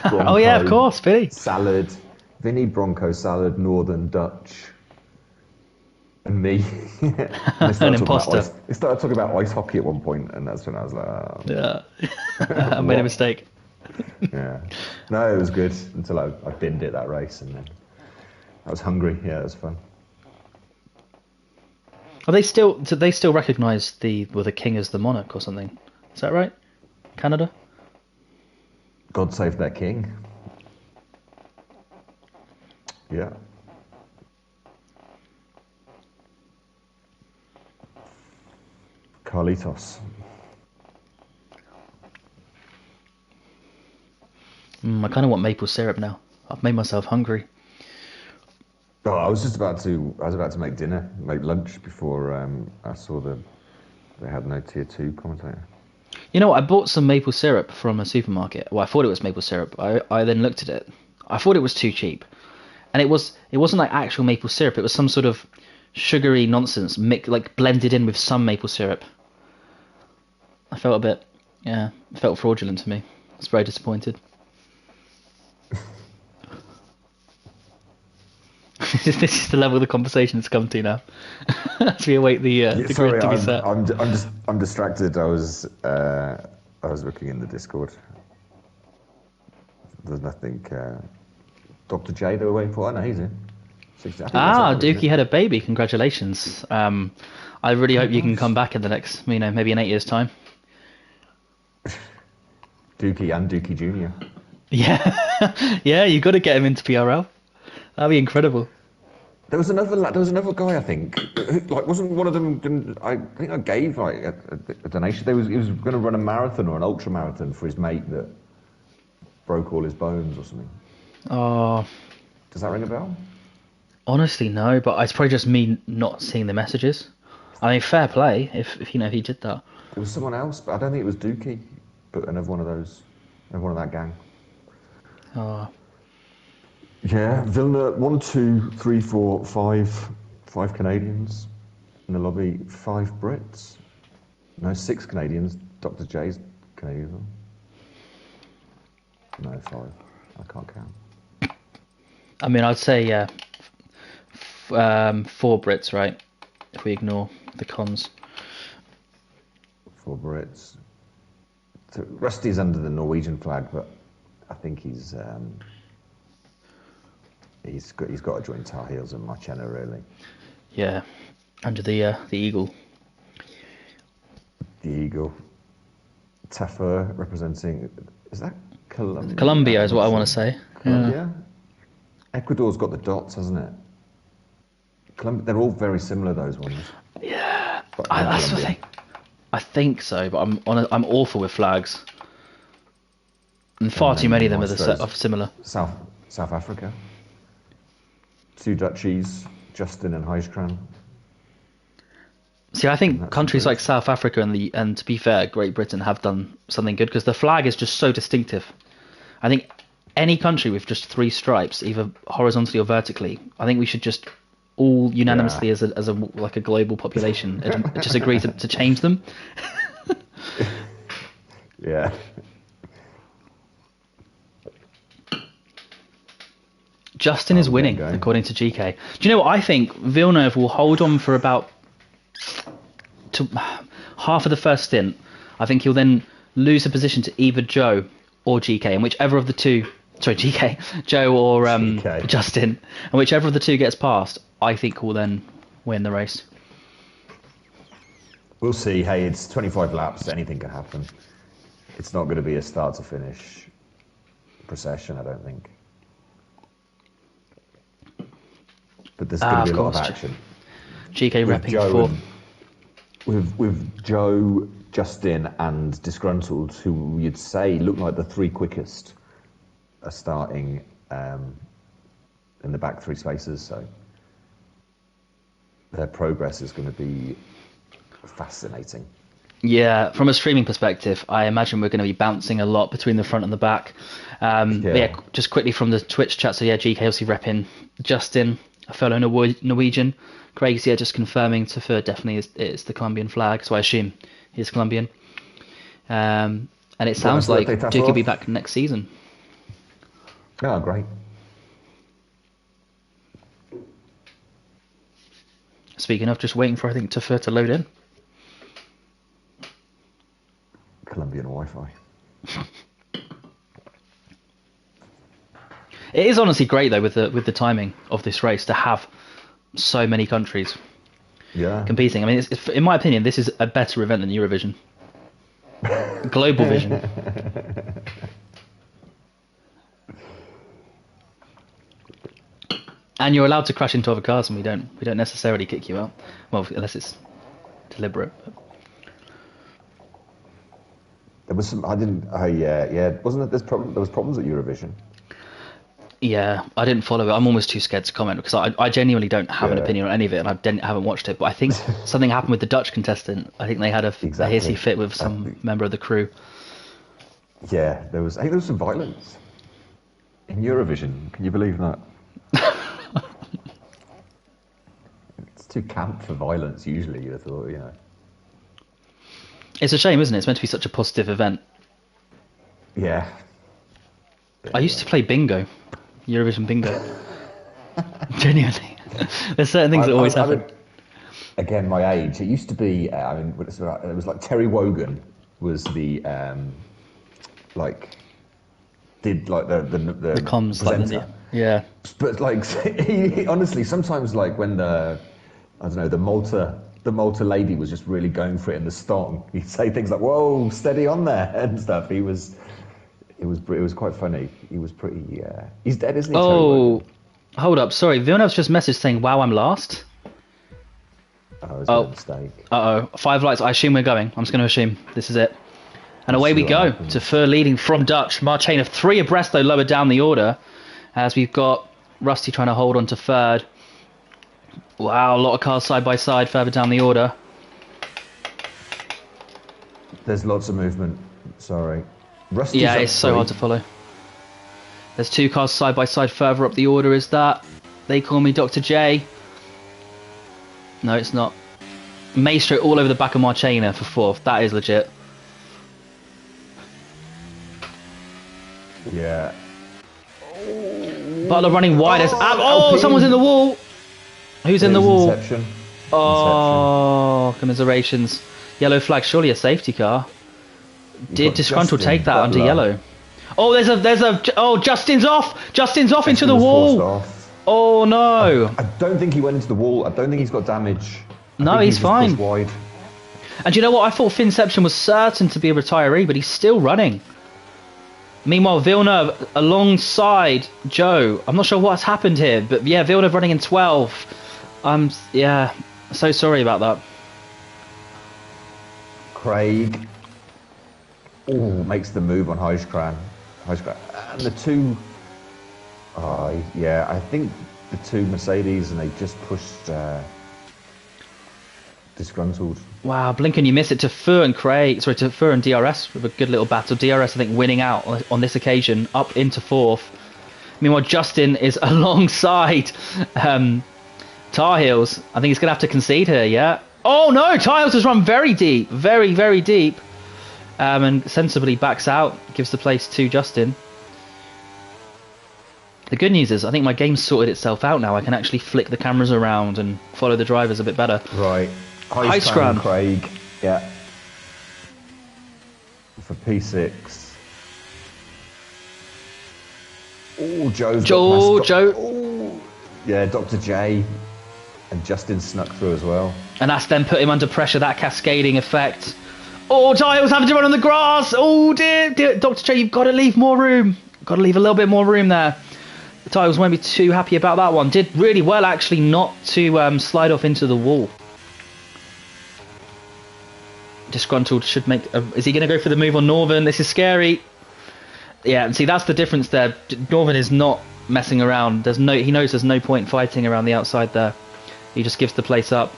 Bronco, oh yeah, of course, Vinny. Salad. Vinny, Bronco, Salad, Northern, Dutch, and me. An imposter. They started talking about ice hockey at one point, and that's when I was like, oh. Yeah. I made a mistake. Yeah. No, it was good until I binned it that race, and then I was hungry. Yeah, it was fun. Do they still recognise the king as the monarch or something? Is that right? Canada? God save their king. Yeah. Carlitos. I kind of want maple syrup now. I've made myself hungry. Oh, I was about to make lunch before I saw they had no tier 2 commentator. You know what? I bought some maple syrup from a supermarket. Well, I thought it was maple syrup. I then looked at it. I thought it was too cheap. And it wasn't like actual maple syrup. It was some sort of sugary nonsense blended in with some maple syrup. I felt it felt fraudulent to me. I was very disappointed. This is the level of the conversation it's come to now. As we await the grid to be set. I'm distracted. I was looking in the Discord. There's nothing. Dr. J, they were waiting for. I know he's in. Dookie had a baby. Congratulations. I really hope you can come back in the next, maybe in 8 years' time. Dookie and Dookie Jr. Yeah, yeah, you got to get him into PRL. That'd be incredible. There was another guy, I think. Like, wasn't one of them? I think I gave like a donation. He was going to run a marathon or an ultra marathon for his mate that broke all his bones or something. Oh, Does that ring a bell? honestly, no. But it's probably just me not seeing the messages. I mean, fair play if you know he did that. It was someone else, but I don't think it was Dookie, but another one of those, another one of that gang. Oh, Yeah, Vilna, 1, 2, 3, 4, 5, 5 Canadians in the lobby, 5 Brits. No, 6 Canadians. Dr. J's Canadian. No, 5. I can't count. I mean, I'd say yeah, 4 Brits, right? If we ignore the cons. 4 Brits. So Rusty's under the Norwegian flag, but I think he's got to join Tar Heels and Marchena, really. Yeah, under the eagle. The Eagle. Tafur representing, is that Colombia? Colombia is what I want to say. Colombia? Yeah. Ecuador's got the dots, hasn't it? They're all very similar, those ones. Yeah, that's the thing. I think so, but I'm awful with flags, and far too many of them are similar. South Africa. 2 duchies, Justin and Huiskraan. See, I think countries like South Africa and to be fair, Great Britain have done something good because the flag is just so distinctive. I think any country with just 3 stripes, either horizontally or vertically, I think we should just all unanimously as a like a global population just agree to change them. Yeah. Justin is winning, according to GK. Do you know what? I think Villeneuve will hold on for about half of the first stint. I think he'll then lose the position to either Joe or GK, and whichever of the two, sorry, GK, Joe or Justin, and whichever of the two gets past, I think will then win the race. We'll see. Hey, it's 25 laps. Anything can happen. It's not going to be a start to finish procession, I don't think. But there's going to be a lot of action. GK repping for. With Joe, Justin, and Disgruntled, who you'd say look like the 3 quickest, are starting in the back 3 spaces. So their progress is going to be fascinating. Yeah, from a streaming perspective, I imagine we're going to be bouncing a lot between the front and the back. But yeah, just quickly from the Twitch chat. So yeah, GK obviously repping Justin, a fellow Norwegian. Craig's just confirming Tafur definitely is the Colombian flag, so I assume he's Colombian. And it sounds like Duke will be back next season. Oh, great. Speaking of, just waiting for, I think, Tafur to load in. Colombian Wi-Fi. It is honestly great though with the timing of this race to have so many countries competing. I mean, it's, in my opinion, this is a better event than Eurovision. Global Vision. And you're allowed to crash into other cars, and we don't necessarily kick you out. Well, unless it's deliberate. There was some. I didn't. Oh yeah. Wasn't it? There was problems at Eurovision. Yeah, I didn't follow it. I'm almost too scared to comment because I genuinely don't have an opinion on any of it, and I haven't watched it. But I think something happened with the Dutch contestant. I think they had a hissy fit with some member of the crew. Yeah, there was. I think there was some violence in Eurovision. Can you believe that? It's too camp for violence. Usually, you thought, you know. It's a shame, isn't it? It's meant to be such a positive event. Yeah. I used to play bingo. Eurovision bingo. Genuinely. There's certain things that always happen. Again, my age. It used to be, it was like Terry Wogan was the, did like the comms, presenter. Yeah. But like, he, honestly, sometimes like when the Malta lady was just really going for it in the song, he'd say things like, "Whoa, steady on there" and stuff. It was quite funny. He was pretty. He's dead, isn't he? Oh, Hold up, sorry. Villeneuve's just messaged saying, "Wow, I'm last." It's a mistake. Uh-oh. 5 lights. I assume we're going. I'm just going to assume this is it. And away we go. To Fur leading from Dutch. Marchain of 3 abreast, though, lower down the order. As we've got Rusty trying to hold on to third. Wow, a lot of cars side by side further down the order. There's lots of movement. Sorry. Rusty's yeah, it's so hard to follow. There's 2 cars side by side further up the order. Is that? They call me Dr. J. No, it's not. Maestro all over the back of Marchena for 4th. That is legit. Yeah. Butler running wide as... Oh, someone's in the wall! Who's in the wall? Inception. Oh, commiserations. Yellow flag, surely a safety car. Did Disgruntled take that under yellow? Oh, oh, Justin's off! Justin's off into the wall! Oh, no. I don't think he went into the wall. I don't think he's got damage. No, he's fine. Wide. And you know what? I thought Finception was certain to be a retiree, but he's still running. Meanwhile, Villeneuve alongside Joe. I'm not sure what's happened here, but yeah, Villeneuve running in 12. Yeah, so sorry about that. Craig makes the move on Huijskran. And the 2... yeah, I think the 2 Mercedes, and they just pushed Disgruntled. Wow, Blinken, you miss it to Fur and Craig. Sorry, to Fur and DRS with a good little battle. DRS, I think, winning out on this occasion, up into 4th. Meanwhile, Justin is alongside Tar Heels. I think he's going to have to concede here, yeah? Oh, no! Tar Heels has run very deep. Very, very deep. And sensibly backs out. Gives the place to Justin. The good news is, I think my game's sorted itself out now. I can actually flick the cameras around and follow the drivers a bit better. Right. Huijskran. Craig. Yeah. For P6. Oh, Joe. Oh, yeah, Dr. J. And Justin snuck through as well. And that's then put him under pressure, that cascading effect. Oh, Giles having to run on the grass. Oh, dear. Dr. J, you've got to leave more room. Got to leave a little bit more room there. The Tiles won't be too happy about that one. Did really well, actually, not to slide off into the wall. Disgruntled should make... is he going to go for the move on Northern? This is scary. Yeah, and see, that's the difference there. Northern is not messing around. He knows there's no point fighting around the outside there. He just gives the place up.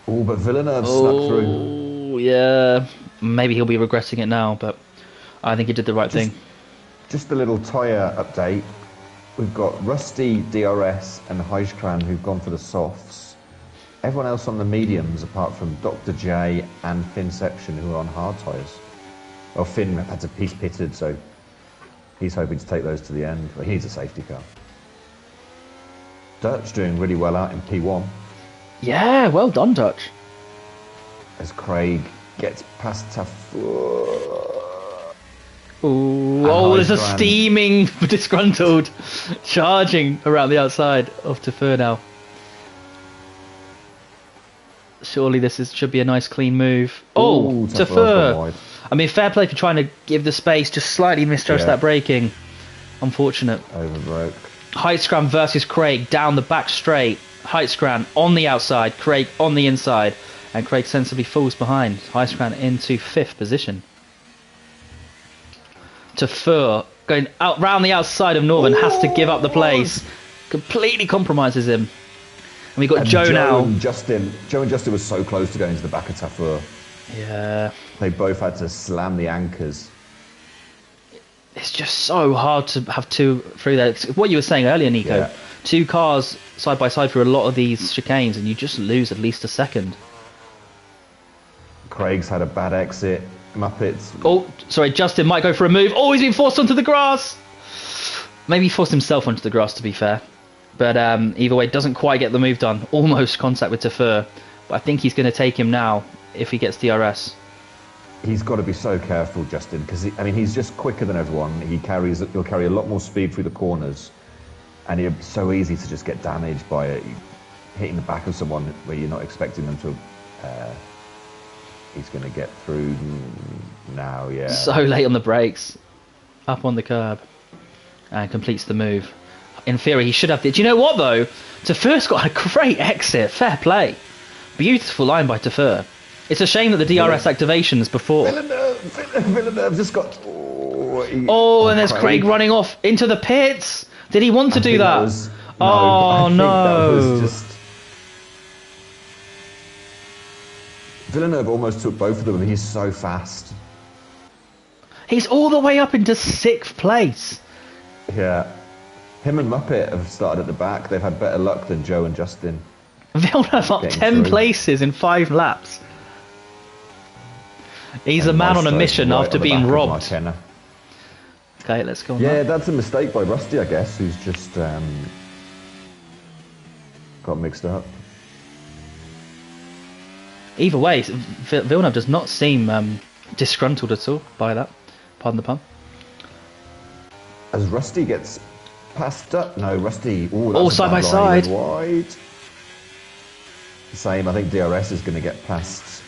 Oh, but Villeneuve snuck through. Yeah. Maybe he'll be regretting it now, but I think he did the right thing. Just a little tyre update. We've got Rusty, DRS and Huijskran who've gone for the softs. Everyone else on the mediums apart from Dr. J and Finception who are on hard tyres. Well, Finn had a piece pitted, so he's hoping to take those to the end. But he needs a safety car. Dutch doing really well out in P1. Yeah, well done, Dutch. As Craig gets past Tafur. Oh, there's a steaming Disgruntled charging around the outside of Tafur now. Surely this should be a nice clean move. Oh, Tafur. I mean, fair play for trying to give the space, just slightly misjudged that braking. Unfortunate. Overbroke. Huijskran versus Craig down the back straight. Huijskran on the outside, Craig on the inside. And Craig sensibly falls behind. Huijskran into 5th position. Tafur going out round the outside of Northern, has to give up the place. Completely compromises him. And we've got Joe now. Joe and Justin were so close to going to the back of Tafur. Yeah. They both had to slam the anchors. It's just so hard to have 2 through there. It's what you were saying earlier, Nico. Yeah. 2 cars side by side through a lot of these chicanes and you just lose at least a second. Craig's had a bad exit. Muppets. Oh, sorry, Justin might go for a move. Oh, he's been forced onto the grass. Maybe he forced himself onto the grass, to be fair. But either way, doesn't quite get the move done. Almost contact with Tafur. But I think he's going to take him now if he gets DRS. He's got to be so careful, Justin, because he's just quicker than everyone. He'll carry a lot more speed through the corners, and it's so easy to just get damaged by it. Hitting the back of someone where you're not expecting them to. He's going to get through now, yeah. So late on the brakes, up on the curb, and completes the move. in theory, he should have... Do you know what, though? Tafur's got a great exit. Fair play. Beautiful line by Tafur. It's a shame that the DRS activations before. Villeneuve just got... and there's Craig running off into the pits. Did he want to do that? No. No. That was just... Villeneuve almost took both of them, and he's so fast. He's all the way up into 6th place. Yeah. Him and Muppet have started at the back. They've had better luck than Joe and Justin. Villeneuve up 10 places in 5 laps. He's a man on a mission right after being robbed. Okay, let's go on. Yeah, that's a mistake by Rusty, I guess, who's just got mixed up. Either way, Villeneuve does not seem disgruntled at all by that. Pardon the pun. As Rusty gets passed up, no, Rusty. Ooh, all side by side. Wide. Same. I think DRS is going to get past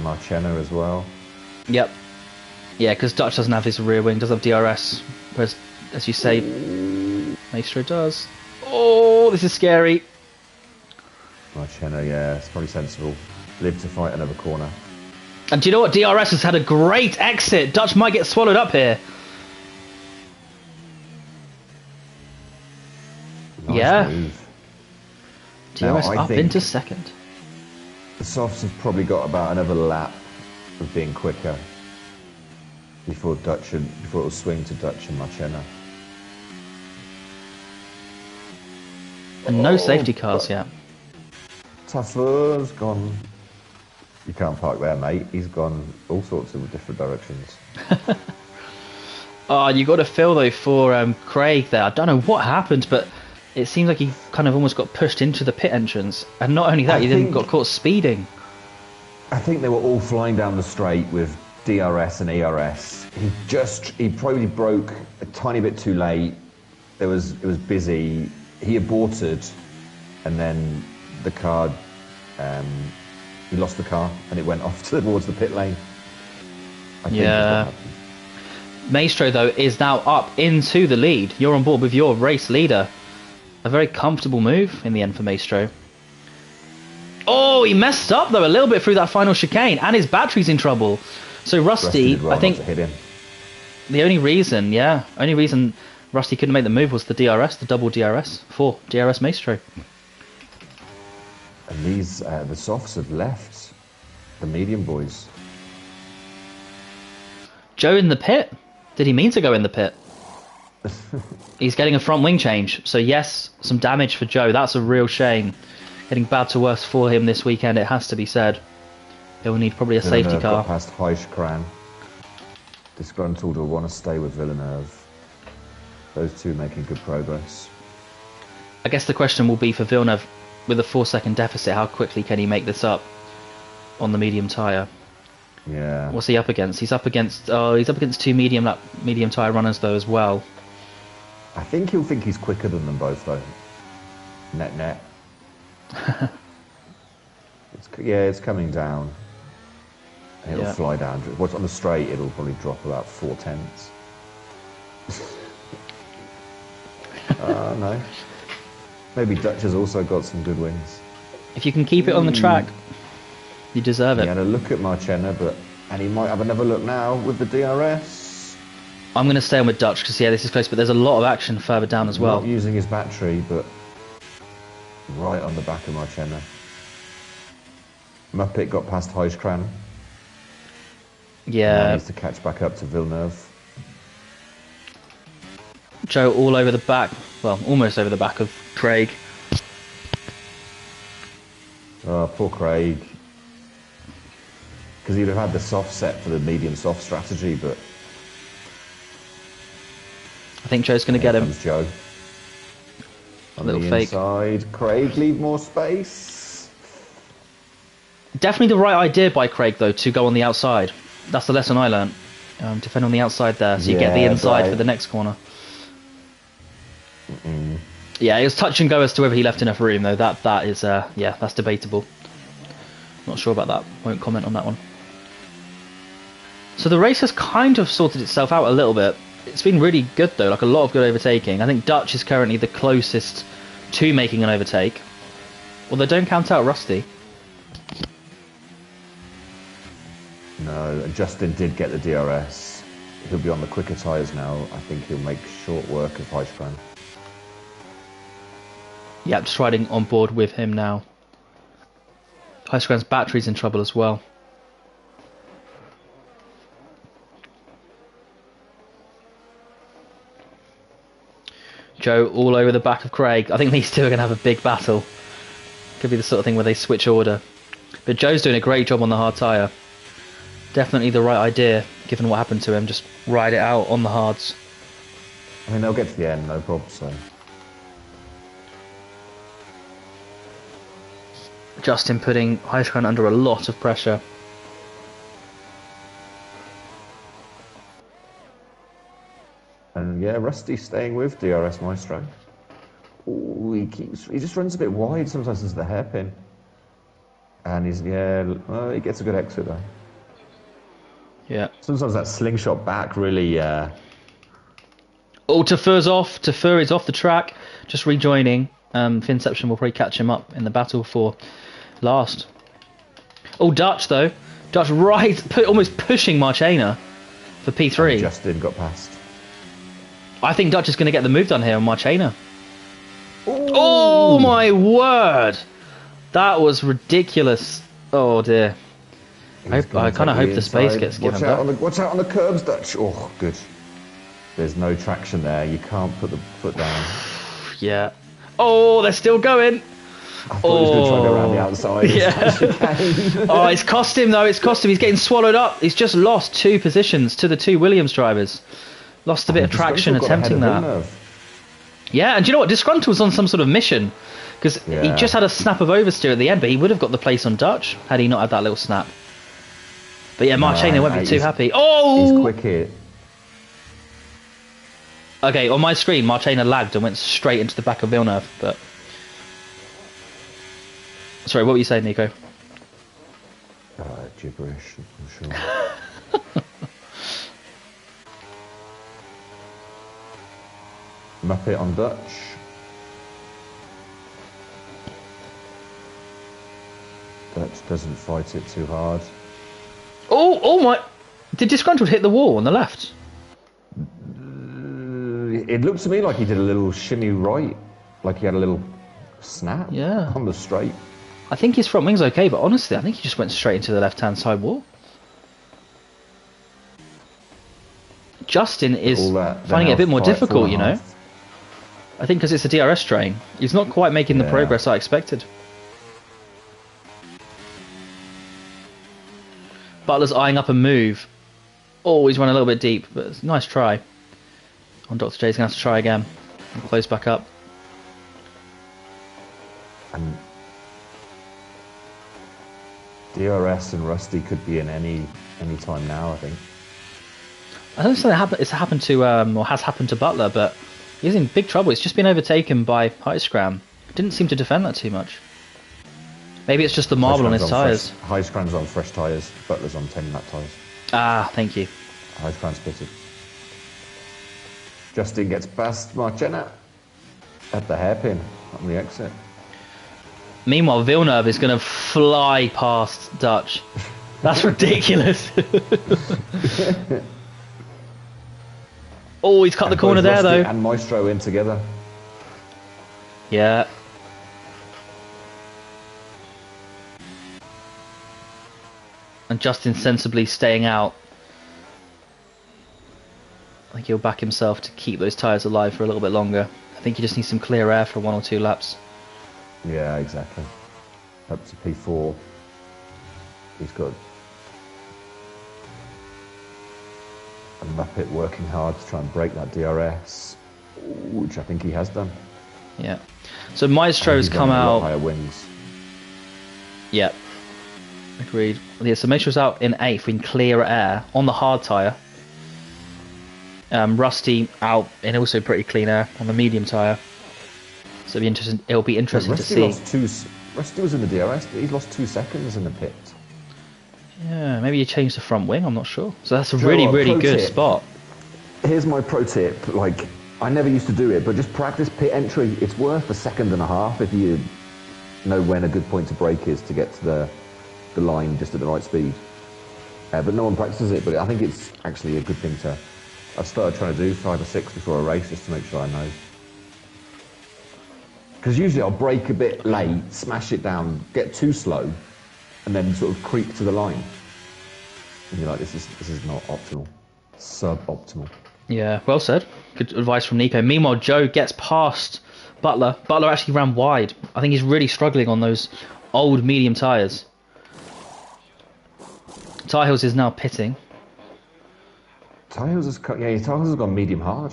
Marchena as well. Yep. Yeah, because Dutch doesn't have his rear wing, doesn't have DRS, whereas, as you say, Maestro does. Oh, this is scary. Marchena, yeah, it's probably sensible. Live to fight another corner. And do you know what? DRS has had a great exit. Dutch might get swallowed up here. Nice yeah. Move. DRS now, up into 2nd. The softs have probably got about another lap of being quicker before it will swing to Dutch and Marchena. And no safety cars yet. Tafur's gone. You can't park there, mate. He's gone all sorts of different directions. Oh, you got to feel though for Craig there. I don't know what happened, but it seems like he kind of almost got pushed into the pit entrance. And not only that, he then got caught speeding. I think they were all flying down the straight with DRS and ERS. He probably broke a tiny bit too late. It was busy. He aborted, and then the car, he lost the car, and it went off towards the pit lane. I think that's what happened. Maestro though is now up into the lead. You're on board with your race leader. A very comfortable move in the end for Maestro. Oh, he messed up though a little bit through that final chicane, and his battery's in trouble. So Rusty did well I think not to hit him. The only reason Rusty couldn't make the move was the DRS, the double DRS for DRS Maestro. And these the softs have left the medium boys. Joe in the pit? Did he mean to go in the pit? He's getting a front wing change. So yes, some damage for Joe. That's a real shame. Getting bad to worse for him this weekend, it has to be said. He'll need probably a safety car. Got past Heiskran. Disgruntled will want to stay with Villeneuve. Those two making good progress. I guess the question will be for Villeneuve, with a 4-second deficit, how quickly can he make this up on the medium tyre? Yeah. What's he up against? He's up against two medium tyre runners though as well. I think he'll think he's quicker than them both though. Net. It's coming down. It'll fly down. What's on the straight? It'll probably drop about 4/10. No. Maybe Dutch has also got some good wings. If you can keep it on the track, you deserve it. He had a look at Marchena, and he might have another look now with the DRS. I'm going to stay on with Dutch because this is close, but there's a lot of action further down as well. Not using his battery, but right on the back of Marchena. Muppet got past Heiskran. Yeah. Now needs to catch back up to Villeneuve. Joe all over the back, well, almost over the back of Craig. Oh, poor Craig. Because he'd have had the soft set for the medium soft strategy, but I think Joe's going to get him. Comes Joe. On little the fake. Inside, Craig, leave more space. Definitely the right idea by Craig, though, to go on the outside. That's the lesson I learned. Defend on the outside there, so you get the inside for the next corner. Yeah, it was touch and go as to whether he left enough room, though. That is, that's debatable. Not sure about that. Won't comment on that one. So the race has kind of sorted itself out a little bit. it's been really good though, like a lot of good overtaking. I think Dutch is currently the closest to making an overtake. Although don't count out Rusty. No, and Justin did get the DRS. He'll be on the quicker tyres now. I think he'll make short work of Heiskran. Yeah, just riding on board with him now. Heiskran's battery's in trouble as well. Joe all over the back of Craig. I think these two are going to have a big battle. Could be the sort of thing where they switch order. But Joe's doing a great job on the hard tyre. Definitely the right idea, given what happened to him. Just ride it out on the hards. I mean, they'll get to the end, no problem, so... Justin putting Heiskran under a lot of pressure. And yeah, Rusty staying with DRS Maestro. Ooh, he just runs a bit wide sometimes into the hairpin. And he's, well, he gets a good exit though. Yeah. Sometimes that slingshot back really... Oh, Tafur's off. Tafur is off the track. Just rejoining. Finception will probably catch him up in the battle for last. Oh, Dutch though. Dutch almost pushing Marchena for P3. Justin got past. I think Dutch is going to get the move done here on Marchena. Oh my word! That was ridiculous. Oh dear. I kind of hope the space gets given back. Watch out on the curbs, Dutch. Oh, good. There's no traction there. You can't put the foot down. Yeah. Oh, they're still going. I thought he was going to try to go around the outside. Yeah. Oh, it's cost him though. It's cost him. He's getting swallowed up. He's just lost 2 positions to the 2 Williams drivers. Lost a bit of traction attempting that. Yeah, and do you know what? Disgruntled was on some sort of mission. Because he just had a snap of oversteer at the end, but he would have got the place on Dutch had he not had that little snap. But yeah, Marchena won't be too happy. Oh! He's quick here. Okay, on my screen, Marchena lagged and went straight into the back of Villeneuve, but... Sorry, what were you saying, Nico? Gibberish, I'm sure. Muppet on Dutch. Dutch doesn't fight it too hard. Oh my... Did Disgruntled hit the wall on the left? It looked to me like he did a little shimmy right. Like he had a little snap on the straight. I think his front wing's okay, but honestly, I think he just went straight into the left-hand side wall. Justin is finding it a bit more difficult, you know. I think because it's a DRS train. He's not quite making the progress I expected. Butler's eyeing up a move. Oh, he's run a little bit deep, but it's a nice try. On Dr. J's going to have to try again and close back up. And DRS and Rusty could be in any time now, I think. I don't think it's happened to, or has happened to Butler, but he's in big trouble. He's just been overtaken by Heiskran. Didn't seem to defend that too much. Maybe it's just the marble on his tyres. Heiskran's on fresh tyres, Butler's on 10-lap tyres. Ah, thank you. Heiskran's pitted. Justin gets past Marchena at the hairpin on the exit. Meanwhile, Villeneuve is going to fly past Dutch. That's ridiculous. Oh, he's cut the corner there, though. And Maestro in together. Yeah. And Justin sensibly staying out. I think he'll back himself to keep those tyres alive for a little bit longer. I think he just needs some clear air for 1 or 2 laps. Yeah, exactly. Up to P4. He's got a Muppet working hard to try and break that DRS, which I think he has done. Yeah. So Maestro's come out. Higher wings. Yeah. Agreed. Yeah, so Maestro's out in 8th in clear air on the hard tyre. Rusty out in also pretty clean air on the medium tyre. So it'll be interesting to see. Rusty was in the DRS, but he's lost 2 seconds in the pit. Yeah, maybe you changed the front wing, I'm not sure. So that's a really good spot. Here's my pro tip. Like, I never used to do it, but just practice pit entry. It's worth a second and a half if you know when a good point to brake is to get to the line just at the right speed. But no one practices it, but I think it's actually a good thing to... I've started trying to do 5 or 6 before a race just to make sure I know. Because usually I'll brake a bit late, smash it down, get too slow, and then sort of creep to the line. And you're like, this is not optimal. Suboptimal. Yeah, well said. Good advice from Nico. Meanwhile, Joe gets past Butler. Butler actually ran wide. I think he's really struggling on those old medium tyres. Tyre Hills is now pitting. Tyre Hills has gone medium hard.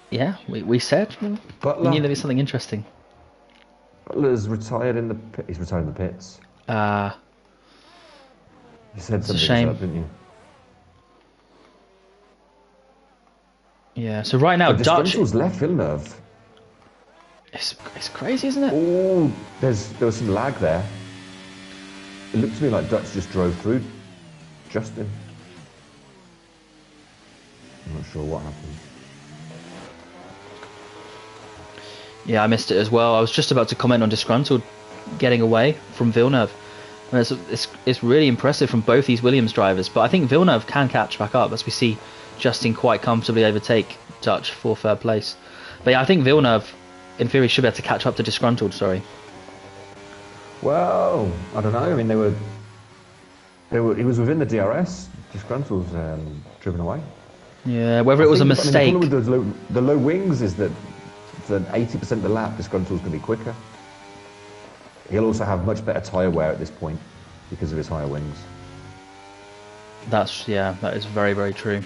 Yeah, we said. Butler, we knew there'd be something interesting. Butler's retired in the he's retired in the pits. You said something, shame. Up, didn't you? Yeah, so right now, Dutch... left Villeneuve. It's crazy, isn't it? Oh, there was some lag there. It looked to me like Dutch just drove through Justin. I'm not sure what happened. Yeah, I missed it as well. I was just about to comment on Disgruntled getting away from Villeneuve. And it's really impressive from both these Williams drivers, but I think Villeneuve can catch back up as we see Justin quite comfortably overtake Dutch for third place. But yeah, I think Villeneuve, in theory, should be able to catch up to Disgruntled, sorry. Well, I don't know. I mean, he was within the DRS. Disgruntled's driven away. Yeah, whether it was a mistake. I mean, the problem with the low wings is that for 80% of the lap, Disgruntled's going to be quicker. He'll also have much better tyre wear at this point because of his higher wings. That is very, very true.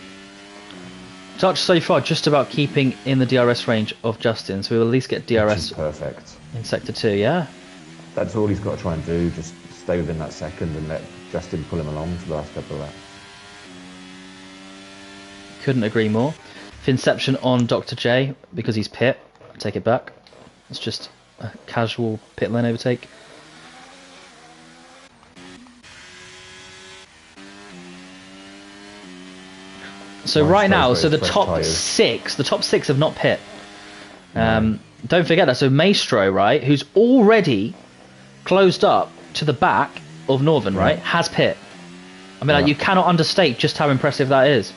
Dutch so far just about keeping in the DRS range of Justin, so we'll at least get DRS perfect in Sector 2, yeah? That's all he's got to try and do, just stay within that second and let Justin pull him along for the last couple of laps. Couldn't agree more. Finception on Dr. J because he's pit. Take it back. It's just a casual pit lane overtake. So right now, so the top six have not pit. Don't forget that. So Maestro, right, who's already closed up to the back of Northern, right, has pit. I mean, like, you cannot understate just how impressive that is.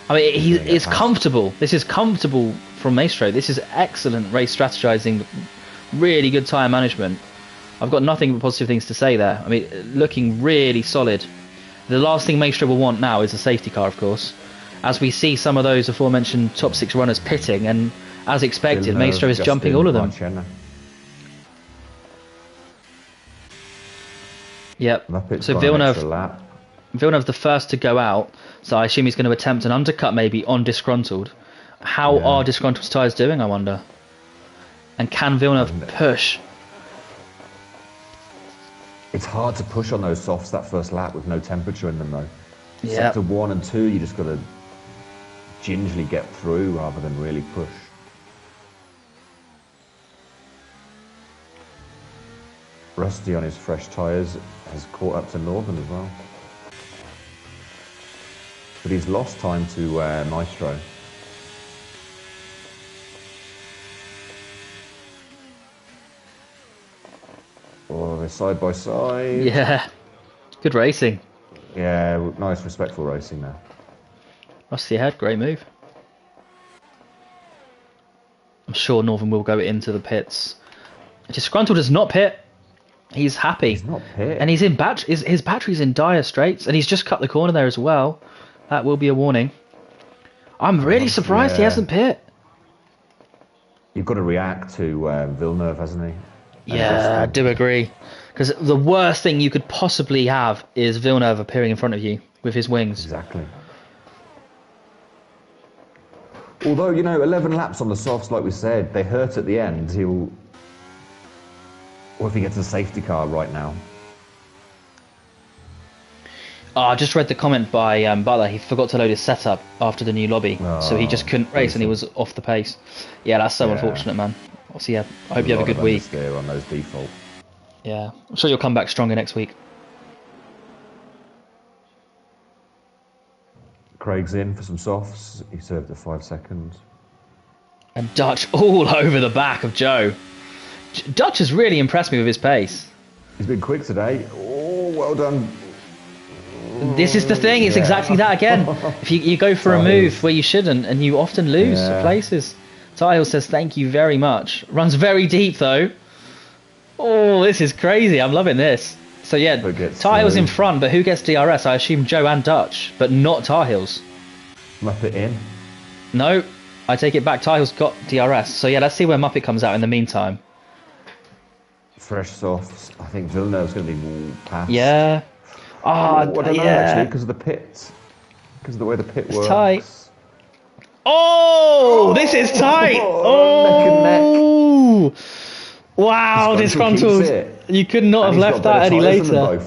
I mean, it's comfortable. This is comfortable from Maestro. This is excellent race strategizing, really good tyre management. I've got nothing but positive things to say there. I mean, looking really solid. The last thing Maestro will want now is a safety car, of course, as we see some of those aforementioned top 6 runners pitting, and as expected, Maestro is jumping all of them. Yep. So Villeneuve the first to go out, so I assume he's going to attempt an undercut maybe on Disgruntled. How are Disgruntled's tyres doing, I wonder? And can Villeneuve push? It's hard to push on those softs that first lap with no temperature in them, though. Yep. Sector 1 and 2, you just got to gingerly get through rather than really push. Rusty on his fresh tyres has caught up to Northern as well. But he's lost time to Maestro. Oh, they're side by side. Yeah, good racing. Yeah, nice, respectful racing there. Rusty ahead, great move. I'm sure Northern will go into the pits. Disgruntled does not pit. He's happy. He's not pit. And he's in his battery's in dire straits, and he's just cut the corner there as well. That will be a warning. I'm really surprised he hasn't pit. You've got to react to Villeneuve, hasn't he? Yeah, I do agree. Because the worst thing you could possibly have is Villeneuve appearing in front of you with his wings. Exactly. Although, 11 laps on the softs, like we said, they hurt at the end. Or if he gets a safety car right now. Oh, I just read the comment by Butler. He forgot to load his setup after the new lobby, so he just couldn't race, and he was off the pace. Yeah, that's so unfortunate, man. Obviously, yeah, I hope you have a good week. On those default. Yeah, I'm sure you'll come back stronger next week. Craig's in for some softs. He served at 5 seconds. And Dutch all over the back of Joe. Dutch has really impressed me with his pace. He's been quick today. Oh, well done. This is the thing, it's exactly that again. If you go for a move where you shouldn't, and you often lose places. Tahil says thank you very much. Runs very deep though. Oh, this is crazy. I'm loving this. So yeah, Tahil's in front, but who gets DRS? I assume Joe and Dutch, but not Tahil's. Muppet in. No, I take it back. Tahil's got DRS. So yeah, let's see where Muppet comes out in the meantime. Fresh softs. I think Villeneuve's going to be past. Yeah. I don't know actually, because of the pit. Because of the way the pit works. Tight. Oh, this is tight. Oh, neck and neck. Wow, disgruntled. You could not have left that any later.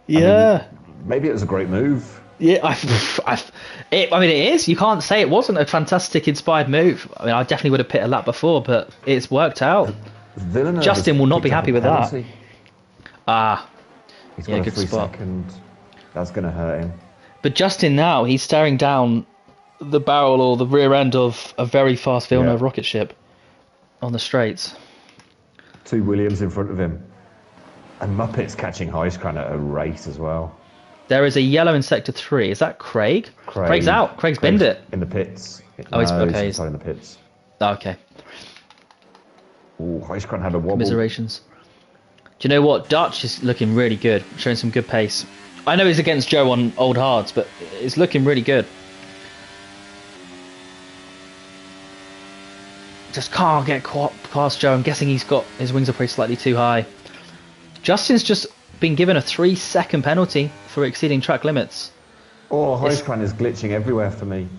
Yeah. Maybe it was a great move. Yeah, I mean, it is. You can't say it wasn't a fantastic, inspired move. I mean, I definitely would have pit a lap before, but it's worked out. Justin will not be happy with that. He's got a good spot. That's going to hurt him. But Justin now, he's staring down the barrel or the rear end of a very fast Villeneuve rocket ship on the straights. 2 Williams in front of him. And Muppet's catching Highscran at a rate as well. There is a yellow in sector 3. Is that Craig? Craig's out. Craig's binned it. In the pits. Oh, he's okay. He's in the pits. Oh, okay. Oh, Highscran had a wobble. Commiserations. Do you know what? Dutch is looking really good, showing some good pace. I know he's against Joe on old hards, but it's looking really good. Just can't get past Joe. I'm guessing he's got his wings are probably slightly too high. Justin's just been given a 3-second penalty for exceeding track limits. Oh, Highscran is glitching everywhere for me.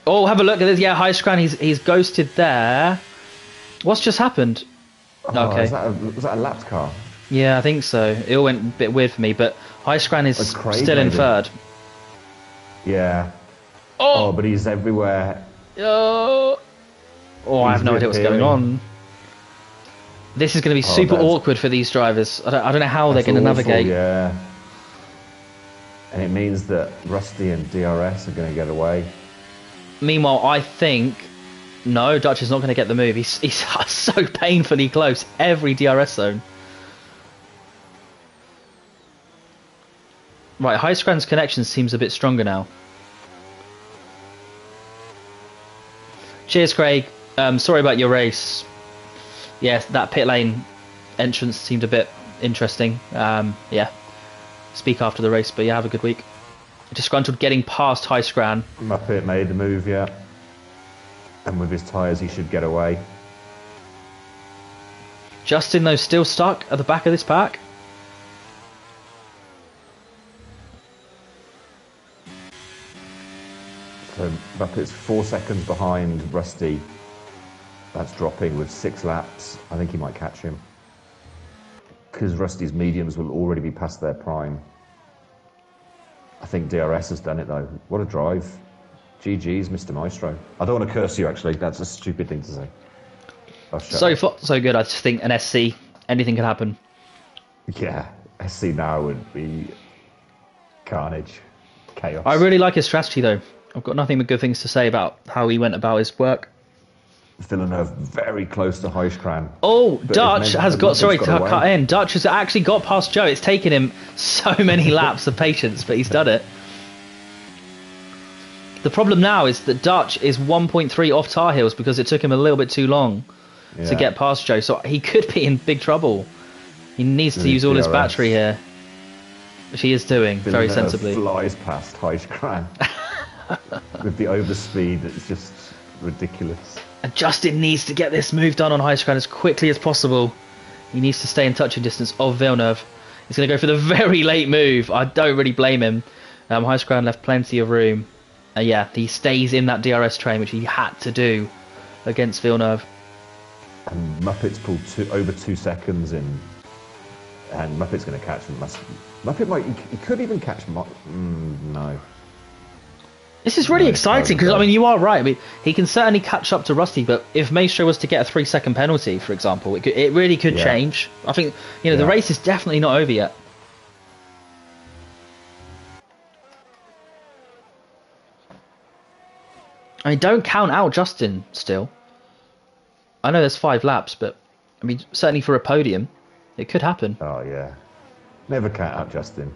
Oh, have a look at this. Yeah, Highscran, he's ghosted there. What's just happened? Oh, okay. Was that a lapped car? Yeah, I think so. It all went a bit weird for me, but Highscran is still in third. Yeah. Oh, but he's everywhere. Oh, I have no idea what's going on. This is going to be super awkward for these drivers. I don't know how they're going to navigate. Yeah. And it means that Rusty and DRS are going to get away. Meanwhile, I think... No, Dutch is not going to get the move. He's so painfully close. Every DRS zone. Right, Highscran's connection seems a bit stronger now. Cheers, Craig. Sorry about your race. Yes, that pit lane entrance seemed a bit interesting. Yeah. Speak after the race, but yeah, have a good week. Disgruntled getting past Highscran. Muppet made the move, yeah. And with his tyres, he should get away. Justin, though, still stuck at the back of this pack. So Muppet's 4 seconds behind Rusty. That's dropping with 6 laps. I think he might catch him. Because Rusty's mediums will already be past their prime. I think DRS has done it, though. What a drive. GG's, Mr. Maestro. I don't want to curse you, actually. That's a stupid thing to say. So far, so good. I just think an SC, anything can happen. Yeah, SC now would be carnage, chaos. I really like his strategy, though. I've got nothing but good things to say about how he went about his work. Villeneuve very close to Highscran. Oh, Dutch has got... Sorry to cut in. Dutch has actually got past Joe. It's taken him so many laps of patience, but he's done it. The problem now is that Dutch is 1.3 off tyre heels because it took him a little bit too long to get past Joe. So he could be in big trouble. He needs to use all his battery here, which he is doing very sensibly. Flies past Highscran with the overspeed. It's just ridiculous. And Justin needs to get this move done on Highscran as quickly as possible. He needs to stay in touching distance of Villeneuve. He's going to go for the very late move. I don't really blame him. Highscran left plenty of room. Yeah, he stays in that DRS train, which he had to do against Villeneuve. And Muppet's pulled over 2 seconds in, and Muppet's going to catch him. Muppet might, he could even catch no. This is really exciting because, I mean, you are right. I mean, he can certainly catch up to Rusty, but if Maestro was to get a 3-second penalty, for example, it really could change. I think, you know, the race is definitely not over yet. I mean, don't count out Justin still. I know there's 5 laps, but I mean, certainly for a podium, it could happen. Oh, yeah. Never count out Justin.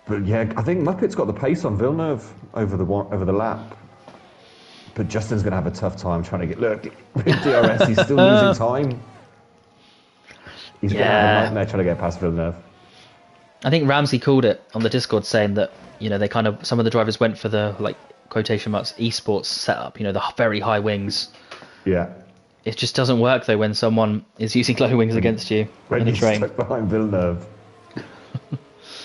But yeah, I think Muppet's got the pace on Villeneuve over the lap. But Justin's going to have a tough time trying to get... Look, with DRS, he's still losing time. He's going to have a nightmare trying to get past Villeneuve. I think Ramsey called it on the Discord saying that, they kind of... Some of the drivers went for the, like, quotation marks, esports setup, the very high wings. Yeah. It just doesn't work, though, when someone is using low wings against you in a train. Stuck behind Villeneuve.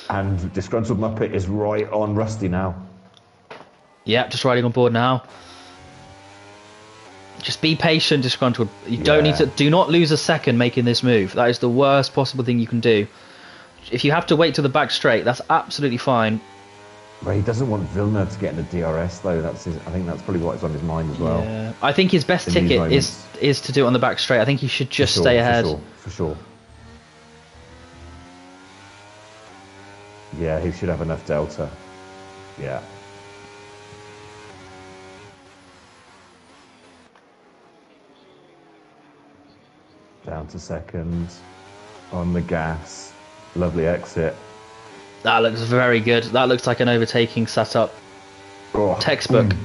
And disgruntled Muppet is right on Rusty now. Yeah, just riding on board now. Just be patient, disgruntled. You don't need to. Do not lose a second making this move. That is the worst possible thing you can do. If you have to wait till the back straight, that's absolutely fine. Well, he doesn't want Villeneuve to get into DRS though. I think that's probably what's on his mind as well. Yeah. I think his best ticket is to do it on the back straight. I think he should just stay ahead. For sure. Yeah, he should have enough delta. Yeah. Down to second. On the gas. Lovely exit. That looks very good. That looks like an overtaking setup. Oh, textbook.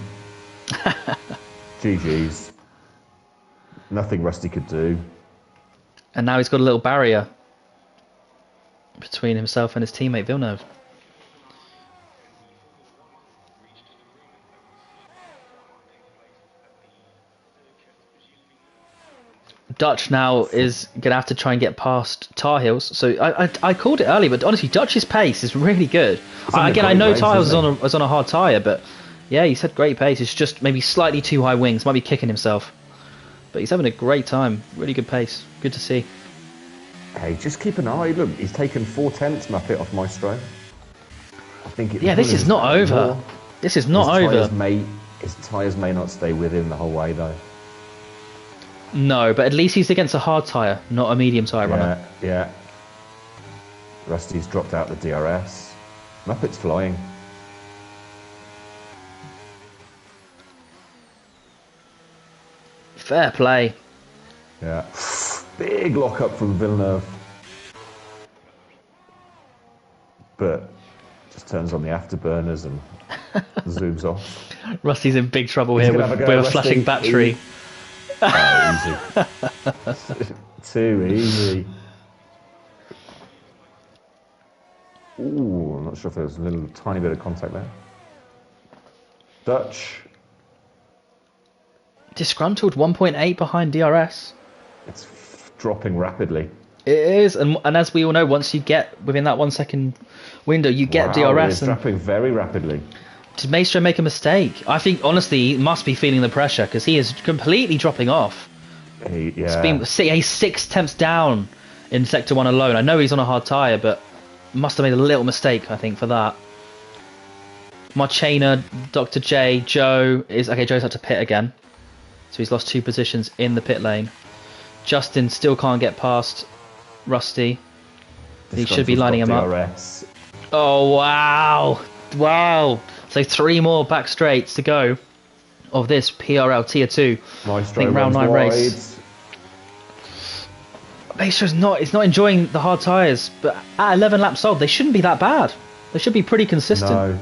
GG's. Nothing Rusty could do. And now he's got a little barrier between himself and his teammate Villeneuve. Dutch now is going to have to try and get past Tar Heels. So I called it early, but honestly, Dutch's pace is really good. Again, I know Tar Heels is on a hard tyre, but yeah, he's had great pace. It's just maybe slightly too high wings. Might be kicking himself. But he's having a great time. Really good pace. Good to see. Hey, just keep an eye. Look, he's taken 4/10 Muppet off Maestro. I think this is not over. This is not over. His tyres may not stay with him the whole way, though. No, but at least he's against a hard tyre, not a medium tyre runner. Yeah. Rusty's dropped out the DRS. Muppet's flying. Fair play. Yeah. Big lock up from Villeneuve. But just turns on the afterburners and zooms off. Rusty's in big trouble here with a flashing battery. Oh, easy. Too easy. Ooh, I'm not sure if there's a little tiny bit of contact there. Dutch. Disgruntled 1.8 behind DRS. It's dropping rapidly. It is, and as we all know, once you get within that 1 second window, you get DRS. It's dropping very rapidly. Did Maestro make a mistake? I think, honestly, he must be feeling the pressure because he is completely dropping off. He's 6 tenths down in Sector 1 alone. I know he's on a hard tyre, but must have made a little mistake, I think, for that. Marchena, Dr. J, Joe is... Okay, Joe's had to pit again. So he's lost 2 positions in the pit lane. Justin still can't get past Rusty. He should be lining him up. Oh, wow. Wow. So 3 more back straights to go of this PRL Tier 2. I think round 9 race. Maestro's not enjoying the hard tyres, but at 11 laps old, they shouldn't be that bad. They should be pretty consistent. No.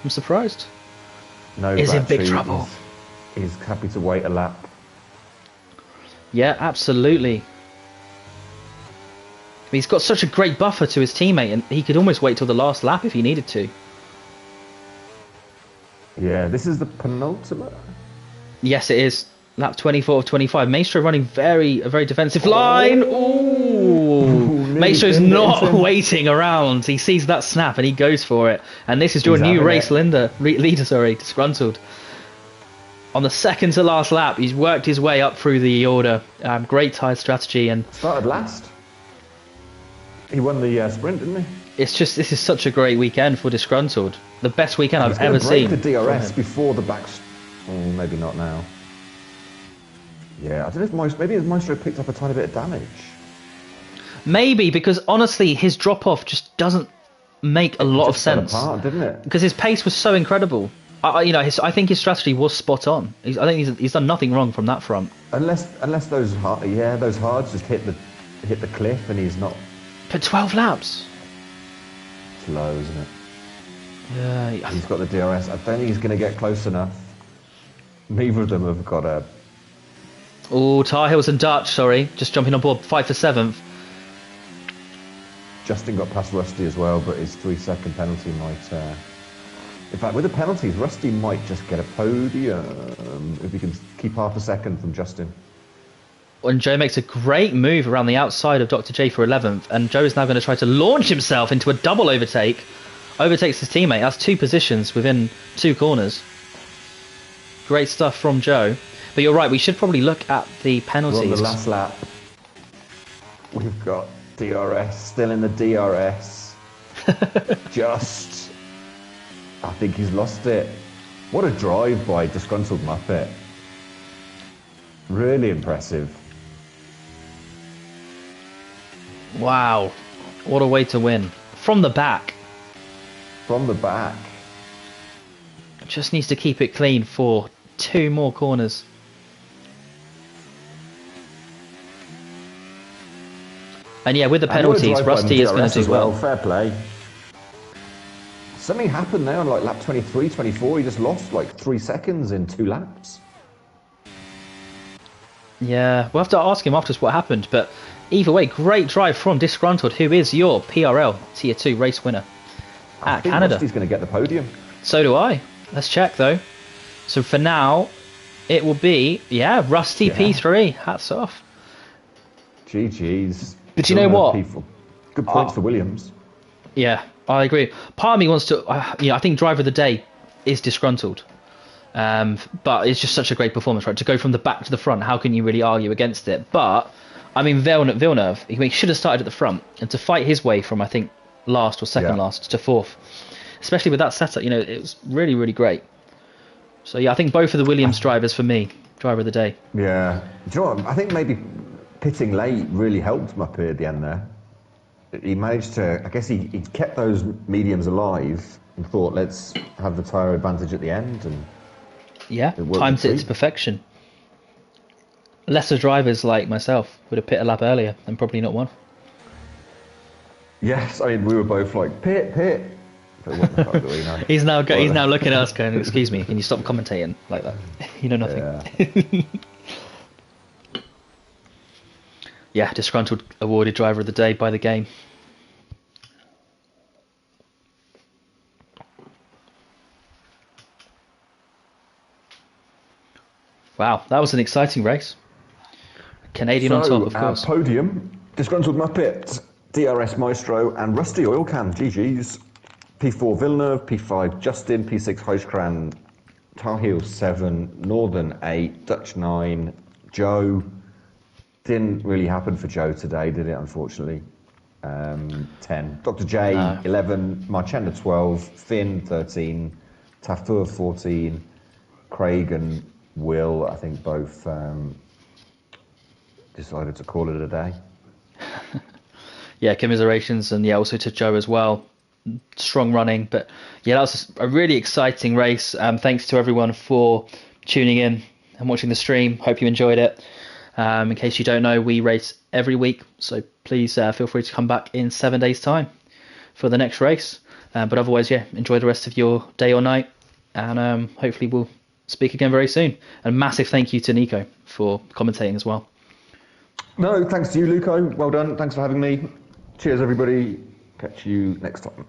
I'm surprised. No, he's in big trouble. He's happy to wait a lap. Yeah, absolutely. He's got such a great buffer to his teammate, and he could almost wait till the last lap if he needed to. Yeah, this is the penultimate. Yes, it is. Lap 24 of 25. Maestro running a very defensive line. Ooh. Maestro's not waiting around. He sees that snap and he goes for it. And this is your new race leader, disgruntled. On the second to last lap, he's worked his way up through the order. Great tyre strategy and started last. He won the sprint, didn't he? This is such a great weekend for disgruntled. The best weekend I've ever seen. The DRS before the back. Maybe not now. Yeah, I don't know if maybe Maestro picked up a tiny bit of damage. Maybe, because honestly, his drop off just doesn't make a lot of Just fell sense, apart, didn't it? because his pace was so incredible. I think his strategy was spot on. I think he's done nothing wrong from that front. Unless those hards just hit the cliff, and he's not. But 12 laps. It's low, isn't it? Yeah. He's got the DRS. I don't think he's going to get close enough. Neither of them have got a. Oh, Tar Heels and Dutch, sorry. Just jumping on board, fight for 7th. Justin got past Rusty as well, but his 3-second penalty might. In fact, with the penalties, Rusty might just get a podium if he can keep half a second from Justin. And Joe makes a great move around the outside of Dr. J for 11th, and Joe is now going to try to launch himself into a double overtake. Overtakes his teammate. That's 2 positions within 2 corners. Great stuff from Joe. But you're right, we should probably look at the penalties. On the last lap, we've got DRS, still in the DRS. I think he's lost it. What a drive by Disgruntled Muppet. Really impressive. Wow. What a way to win. From the back. From the back. Just needs to keep it clean for 2 more corners. And yeah, with the penalties, Rusty is going to do well. Fair play. Something happened there on like lap 23, 24. He just lost like 3 seconds in 2 laps. Yeah, we'll have to ask him afterwards what happened. But either way, great drive from Disgruntled, who is your PRL Tier 2 race winner at Canada. Rusty's going to get the podium. So do I. Let's check though. So for now, it will be, Rusty P3. Hats off. GG's. But you know what? Good points for Williams. Yeah, I agree. Part of me wants to, I think driver of the day is Disgruntled. But it's just such a great performance, right? To go from the back to the front, how can you really argue against it? But, I mean, Villeneuve, he should have started at the front. And to fight his way from, I think, last or second last to 4th, especially with that setup, it was really, really great. So, yeah, I think both of the Williams drivers for me, driver of the day. Yeah. Do you know what? I think maybe pitting late really helped Muppet at the end there. He managed to, I guess he kept those mediums alive and thought, let's have the tyre advantage at the end. And yeah, timed it to perfection. Lesser drivers like myself would have pit a lap earlier and probably not won. Yes, I mean, we were both like, pit. But what the fuck do we know? He's now looking at us going, excuse me, can you stop commentating like that? You know nothing. Yeah, Disgruntled awarded driver of the day by the game. Wow, that was an exciting race. Canadian on top, of course. Podium, Disgruntled Muppet, DRS Maestro, and Rusty Oil Can. GG's. P4 Villeneuve, P5 Justin, P6 Huiskran, Tar Heels 7, Northern 8, Dutch 9, Joe. Didn't really happen for Joe today, did it, unfortunately? 10. Dr. J, 11. Marchenda, 12. Finn, 13. Tafur, 14. Craig and Will, I think, both decided to call it a day. Yeah, commiserations, and also to Joe as well. Strong running, but yeah, that was a really exciting race. Thanks to everyone for tuning in and watching the stream. Hope you enjoyed it. In case you don't know, we race every week, so please feel free to come back in 7 days' time for the next race. But otherwise, enjoy the rest of your day or night, and hopefully we'll speak again very soon. And massive thank you to Nico for commentating as well. No, thanks to you, Luco. Well done. Thanks for having me. Cheers, everybody. Catch you next time.